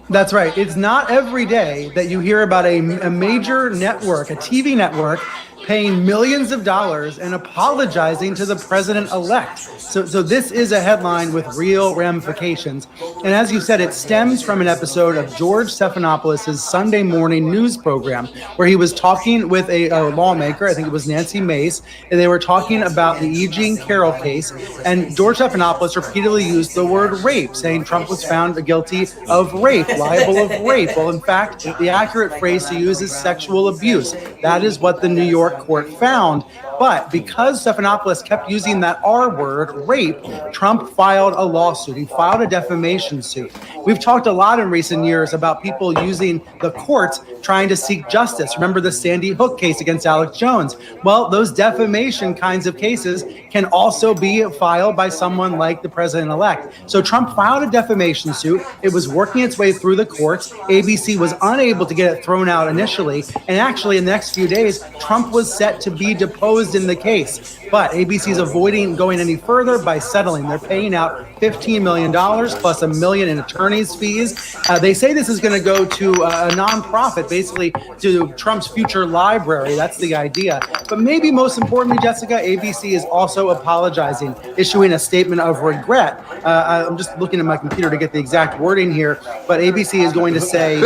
Speaker 8: That's right. It's not every day that you hear about a major network, a TV network, paying millions of dollars and apologizing to the president-elect. So this is a headline with real ramifications. And as you said, it stems from an episode of George Stephanopoulos' Sunday morning news program where he was talking with a lawmaker, I think it was Nancy Mace, and they were talking about the E. Jean Carroll case. And George Stephanopoulos repeatedly used the word rape, saying Trump was found guilty of rape, liable of rape. Well, in fact, the accurate phrase to use is sexual abuse. That is what the New York court found. But because Stephanopoulos kept using that R word, rape, Trump filed a lawsuit. He filed a defamation suit. We've talked a lot in recent years about people using the courts trying to seek justice. Remember the Sandy Hook case against Alex Jones? Well, those defamation kinds of cases can also be filed by someone like the president-elect. So Trump filed a defamation suit. It was working its way through the courts. ABC was unable to get it thrown out initially. And actually, in the next few days, Trump was set to be deposed in the case. But ABC is avoiding going any further by settling. They're paying out $15 million plus $1 million in attorney's fees. They say this is going to go to a nonprofit, basically to Trump's future library. That's the idea. But maybe most importantly, Jessica, ABC is also apologizing, issuing a statement of regret. I'm just looking at my computer to get the exact wording here, but ABC is going to say,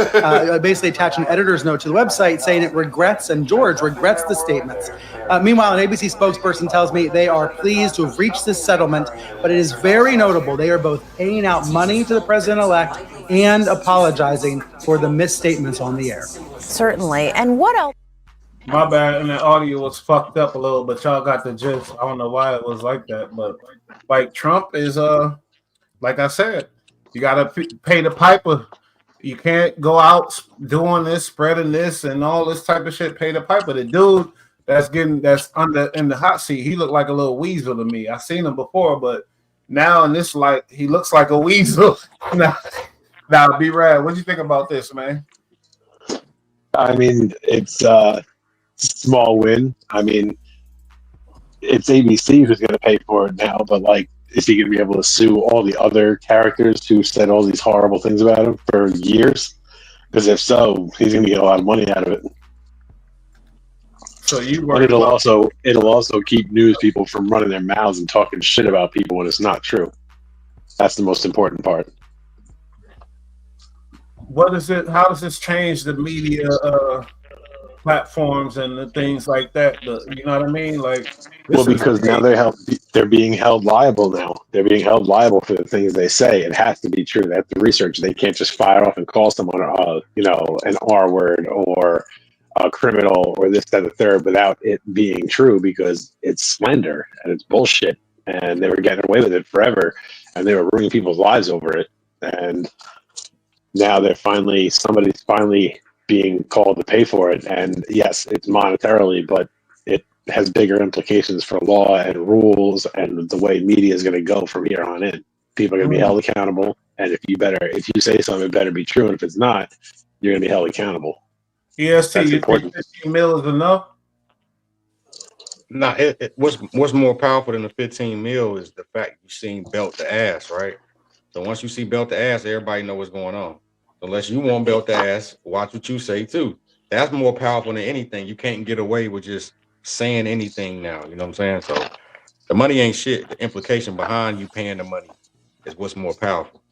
Speaker 8: basically attach an editor's note to the website saying it regrets, and George regrets the statements. Meanwhile, an ABC spokesperson tells me they are pleased to have reached this settlement, but it is very notable. They are both paying out money to the president-elect and apologizing for the misstatements on the air.
Speaker 7: Certainly. And what else?
Speaker 2: My bad, and the audio was fucked up a little, but y'all got the gist. I don't know why it was like that, but like Trump is like I said, you gotta pay the piper. You can't go out doing this, spreading this, and all this type of shit. Pay the piper. The dude that's in the hot seat, he looked like a little weasel to me. I seen him before, but now in this light, he looks like a weasel. Now, B-Rad, what do you think about this, man?
Speaker 6: I mean, it's small win. I mean, it's ABC who's going to pay for it now, but like, is he going to be able to sue all the other characters who said all these horrible things about him for years? Because if so, he's going to get a lot of money out of it.
Speaker 2: So
Speaker 6: but it'll also keep news people from running their mouths and talking shit about people when it's not true. That's the most important part.
Speaker 2: What is it? How does this change the media platforms and the things like that? You know what I mean? Like,
Speaker 6: well, because now they're being held liable now. They're being held liable for the things they say. It has to be true. They have to research. They can't just fire off and call someone, an R word or a criminal or this, that, the third without it being true, because it's slander and it's bullshit. And they were getting away with it forever, and they were ruining people's lives over it. And now somebody's finally being called to pay for it. And yes, it's monetarily, but it has bigger implications for law and rules and the way media is going to go from here on in. People are going to be held accountable. And if you say something, it better be true. And if it's not, you're going to be held accountable.
Speaker 2: EST, you think 15 mil is enough?
Speaker 4: Nah, what's more powerful than the 15 mil is the fact you've seen belt to ass, right? So once you see belt to ass, everybody know what's going on. Unless you want belt to ass, watch what you say too. That's more powerful than anything. You can't get away with just saying anything now. You know what I'm saying? So the money ain't shit. The implication behind you paying the money is what's more powerful.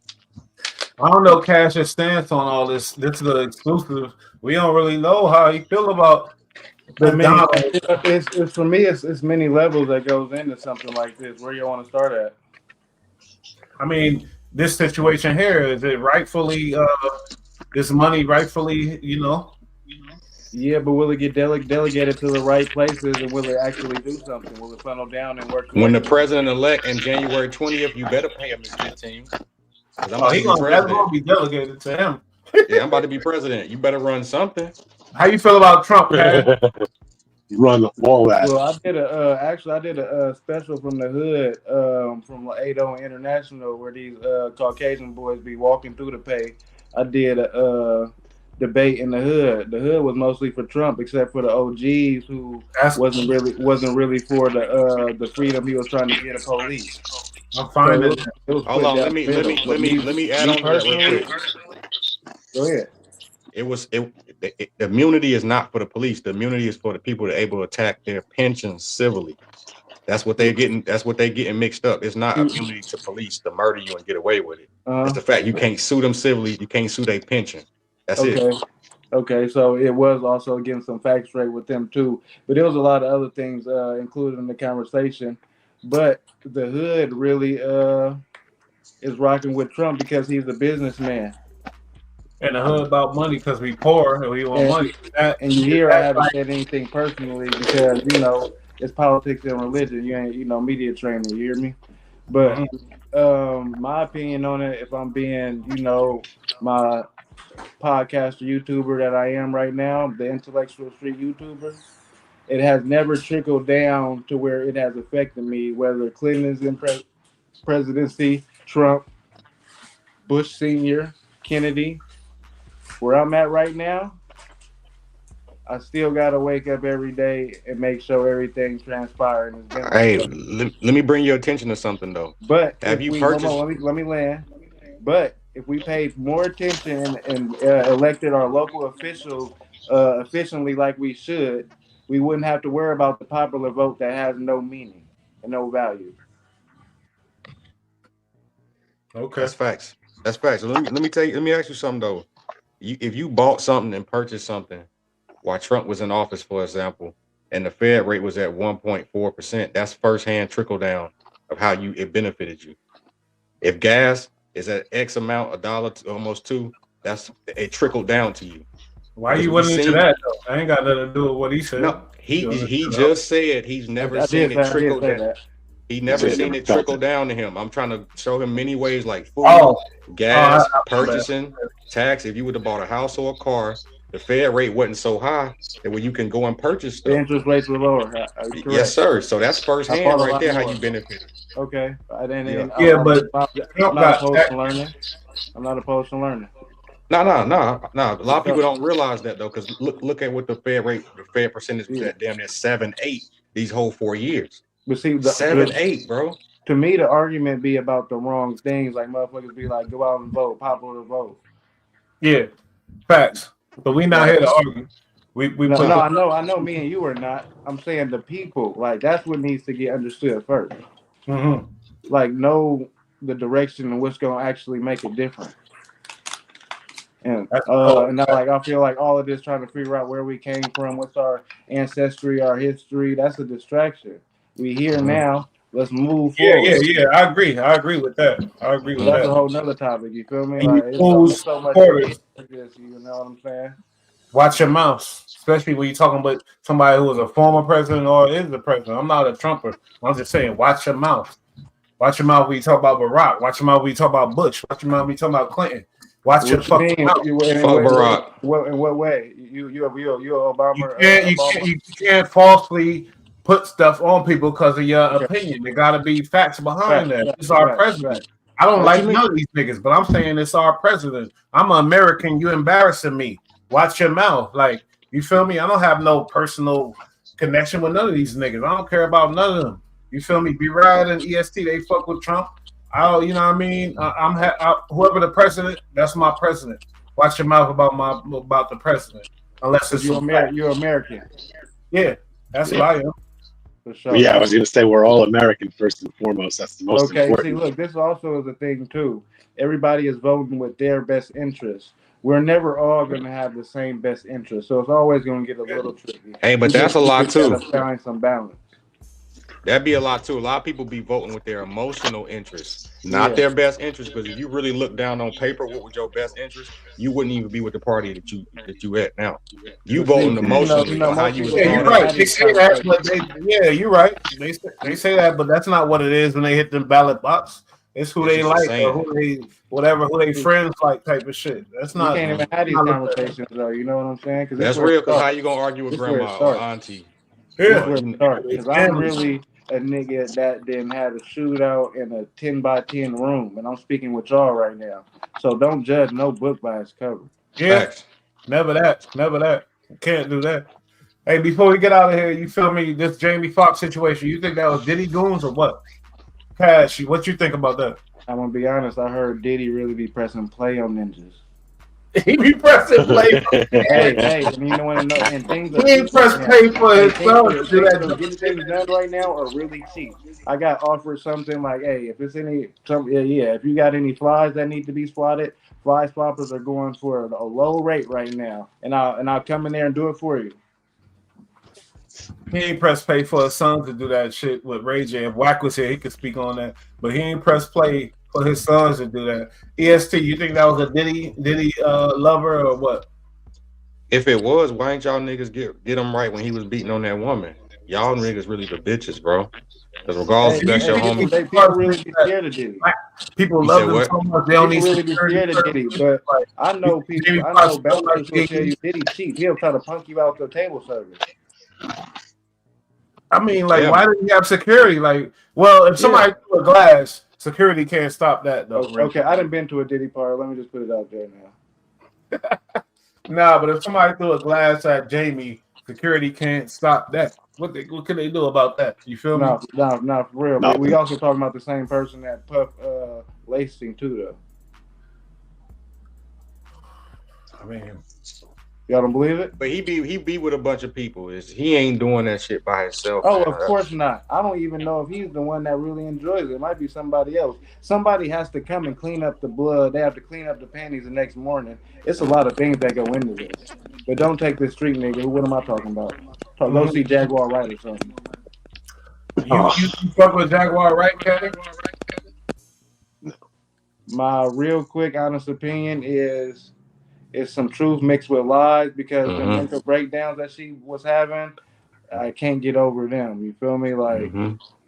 Speaker 2: I don't know Cash's stance on all this. This is the exclusive. We don't really know how he feel about the
Speaker 3: it's for me, it's many levels that goes into something like this. Where you want to start at?
Speaker 2: I mean, this situation here, is it rightfully this money rightfully,
Speaker 3: Yeah, but will it get delegated to the right places, and will it actually do something? Will it funnel down and work?
Speaker 4: When the president-elect in January 20th, you better pay him his 15.
Speaker 2: That's going to be delegated to him.
Speaker 4: Yeah, I'm about to be president. You better run something.
Speaker 2: How you feel about Trump, man?
Speaker 6: Run all that.
Speaker 3: Well, I did a special from the hood, from Ado International, where these Caucasian boys be walking through the pay. I did a debate in the hood. The hood was mostly for Trump, except for the OGs who wasn't really for the freedom he was trying to get of police.
Speaker 2: I'm fine.
Speaker 4: Hold on, let me add on to that real quick.
Speaker 3: Go ahead.
Speaker 4: The immunity is not for the police. The immunity is for the people that are able to attack their pensions civilly. That's what they're getting. That's what they're getting mixed up. It's not immunity to police to murder you and get away with it. It's the fact you can't sue them civilly. You can't sue their pension. That's it.
Speaker 3: Okay, so it was also getting some facts straight with them too. But there was a lot of other things included in the conversation. But the hood really is rocking with Trump because he's a businessman.
Speaker 2: in the hood about money because we poor and we want money.
Speaker 3: And you hear I haven't said anything personally because it's politics and religion. You ain't media training. You hear me? But my opinion on it, if I'm being my podcaster YouTuber that I am right now, the intellectual street YouTuber, it has never trickled down to where it has affected me. Whether Clinton's in presidency, Trump, Bush Senior, Kennedy, where I'm at right now, I still gotta wake up every day and make sure everything transpiring.
Speaker 4: Hey, let me bring your attention to something though.
Speaker 3: But
Speaker 4: have you purchased?
Speaker 3: Let me land. But if we paid more attention and elected our local officials efficiently like we should, we wouldn't have to worry about the popular vote that has no meaning and no value.
Speaker 2: Okay,
Speaker 4: that's facts. That's facts. So let me ask you something though. If you bought something and purchased something while Trump was in office, for example, and the Fed rate was at 1.4%, that's firsthand trickle down of how it benefited you. If gas is at X amount, $1 to almost $2, that's it trickled down to you.
Speaker 2: Why you went into that though? I ain't got nothing to do with what he said.
Speaker 4: No, he just said he's never seen it trickle down. He never seen it trickle down to him. I'm trying to show him many ways like food, gas, purchasing, tax. If you would have bought a house or a car, the Fed rate wasn't so high that where you can go and purchase stuff.
Speaker 3: The interest rates were lower.
Speaker 4: Yes, sir. So that's firsthand right there how you benefited.
Speaker 3: Okay.
Speaker 2: But
Speaker 3: I'm not opposed to learning. I'm not opposed to learning.
Speaker 4: No. A lot of people don't realize that though, because look at what the Fed percentage was at damn near 7-8 these whole 4 years.
Speaker 3: But see,
Speaker 4: 7-8, bro.
Speaker 3: To me, the argument be about the wrong things. Like motherfuckers be like, go out and vote, popular vote.
Speaker 2: Yeah, facts. But we not here to argue.
Speaker 3: I know. Me and you are not. I'm saying the people. Like that's what needs to get understood first.
Speaker 2: Mm-hmm.
Speaker 3: Like know the direction and what's going to actually make it different. And I feel like all of this trying to figure out where we came from, what's our ancestry, our history. That's a distraction. We here now. Let's move forward.
Speaker 2: Yeah. I agree with that.
Speaker 3: That's a whole nother topic. You feel me?
Speaker 2: And
Speaker 3: like, it's so much this, you know what I'm saying?
Speaker 2: Watch your mouth, especially when you're talking about somebody who was a former president or is the president. I'm not a Trumper. I'm just saying, watch your mouth. Watch your mouth when you talk about Barack. Watch your mouth when you talk about Bush. Watch your mouth when you talk about Clinton. Watch your fucking mouth.
Speaker 4: Fuck Barack.
Speaker 3: In what way? You Obama?
Speaker 2: You can't falsely put stuff on people because of your opinion. There got to be facts behind that. It's our president. I don't like none of these niggas, but I'm saying it's our president. I'm an American. You embarrassing me. Watch your mouth. Like, you feel me? I don't have no personal connection with none of these niggas. I don't care about none of them. You feel me? B-Ride and EST, they fuck with Trump. You know what I mean? Whoever the president, that's my president. Watch your mouth about the president. Unless it's
Speaker 3: you're American.
Speaker 2: Yeah, that's what I am.
Speaker 6: For sure. Yeah, I was gonna say we're all American first and foremost. That's the most important.
Speaker 3: See, look, this also is a thing too. Everybody is voting with their best interests. We're never all gonna have the same best interest, so it's always gonna get a little tricky.
Speaker 4: Hey, but that's a lot too.
Speaker 3: Find some balance.
Speaker 4: That'd be a lot too. A lot of people be voting with their emotional interests, not their best interest. Because if you really look down on paper, what was your best interest, you wouldn't even be with the party that you at now. You voting emotionally on how you was.
Speaker 2: Yeah, you're right. They say that, but you're right. They say that, but that's not what it is when they hit the ballot box. It's who they like or who they friends like type of shit. That's not.
Speaker 3: You can't even have these conversations though. You know what I'm saying?
Speaker 4: That's real. Because how you gonna argue with grandma or auntie?
Speaker 2: Yeah,
Speaker 3: because I'm really a nigga that didn't have a shootout in a 10x10 room, and I'm speaking with y'all right now. So don't judge no book by its cover.
Speaker 2: Yeah, never that. Can't do that. Hey, before we get out of here, you feel me? This Jamie Foxx situation, you think that was Diddy goons or what? Cash, what you think about that?
Speaker 3: I'm gonna be honest. I heard Diddy really be pressing play on ninjas.
Speaker 2: He be pressing play.
Speaker 3: Hey, and you know what? And things
Speaker 2: he ain't press play for himself.
Speaker 3: Getting things done right now are really cheap. I got offered something like, hey, if it's if you got any flies that need to be swatted, fly swappers are going for a low rate right now, and I'll come in there and do it for you.
Speaker 2: He ain't press play for his son to do that shit with Ray J. If Wack was here, he could speak on that. But he ain't press play for his sons to do that. EST, you think that was a Diddy lover or what?
Speaker 4: If it was, why ain't y'all niggas get him right when he was beating on that woman? Y'all niggas really the bitches, bro. Because regardless if that's your homie.
Speaker 3: People really be scared of Diddy.
Speaker 2: People
Speaker 4: You
Speaker 2: love
Speaker 4: said
Speaker 2: them
Speaker 4: what?
Speaker 2: so much they don't need
Speaker 3: People really be
Speaker 2: security.
Speaker 3: scared of Diddy, but
Speaker 2: Like,
Speaker 3: I know
Speaker 2: Jamie
Speaker 3: people. I
Speaker 2: Foxx
Speaker 3: know
Speaker 2: felt
Speaker 3: bouncers
Speaker 2: like
Speaker 3: who'll tell you Diddy cheat. He'll try to punk you out the table service.
Speaker 2: I mean, like,
Speaker 4: Yeah.
Speaker 2: why did he have security? Like, well, if somebody threw a glass, security can't stop that, though.
Speaker 3: Okay, I done been to a Diddy party. Let me just put it out there now.
Speaker 2: Nah, but if somebody threw a glass at Jamie, security can't stop that. What can they do about that? You feel me?
Speaker 3: No, for real.
Speaker 6: No.
Speaker 3: But we also talking about the same person that Puff lacing too, though.
Speaker 2: I mean,
Speaker 3: y'all don't believe it?
Speaker 4: But he be with a bunch of people. He ain't doing that shit by himself.
Speaker 3: Oh,
Speaker 4: man.
Speaker 3: of course not. I don't even know if he's the one that really enjoys it. It might be somebody else. Somebody has to come and clean up the blood. They have to clean up the panties the next morning. It's a lot of things that go into this. But don't take this street nigga. What am I talking about? Go see Jaguar Wright or something.
Speaker 2: You fuck with Jaguar, right, Kevin?
Speaker 3: My real quick, honest opinion is some truth mixed with lies because the mental breakdowns that she was having, I can't get over them. You feel me? Like,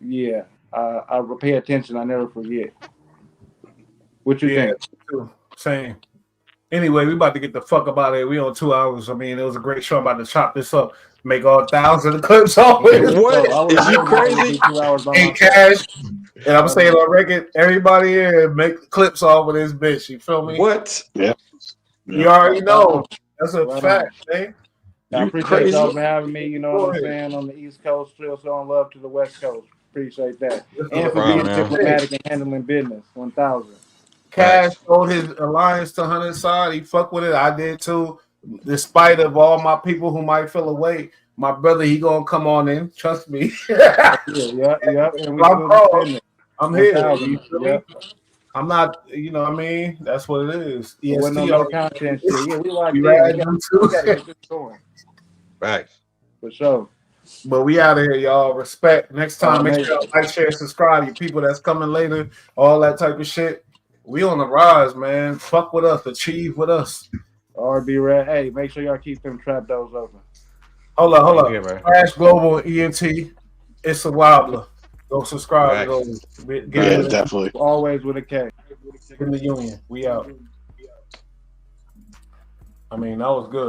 Speaker 3: yeah, I pay attention. I never forget. What you think?
Speaker 2: Too. Same. Anyway, we about to get the fuck up out of here. We on 2 hours. I mean, it was a great show. I'm about to chop this up, make all 1,000 clips off it.
Speaker 4: What? Is you crazy?
Speaker 2: In cash. And I'm saying on record, everybody here make clips off of this bitch. You feel me?
Speaker 4: What?
Speaker 6: Yeah.
Speaker 2: You already know. That's a fact, man.
Speaker 3: I appreciate y'all for having me. You know what I'm saying? On the East Coast, still showing love to the West Coast. Appreciate that. And for being diplomatic and handling business. 1,000.
Speaker 2: Cash sold his alliance to 100 side. He fucked with it. I did too. Despite of all my people who might feel away, my brother, he gonna come on in. Trust me.
Speaker 3: Yeah. And
Speaker 2: I'm here. You feel me? I'm not, you know what I mean? That's what it is.
Speaker 3: EST, no content shit. Yeah, we like
Speaker 2: we
Speaker 3: that.
Speaker 2: We
Speaker 3: gotta get this going.
Speaker 4: Right.
Speaker 3: For sure.
Speaker 2: But we out of here, y'all. Respect. Next time, make sure y'all like, share, subscribe. You people that's coming later, all that type of shit. We on the rise, man. Fuck with us. Achieve with us.
Speaker 3: RB Red. Hey, make sure y'all keep them trap doors open.
Speaker 2: Hold up. Crash Global ENT. It's a wobbler. Go subscribe. Go
Speaker 6: get definitely.
Speaker 3: Always with a K.
Speaker 2: In the union. We out. I mean, that was good.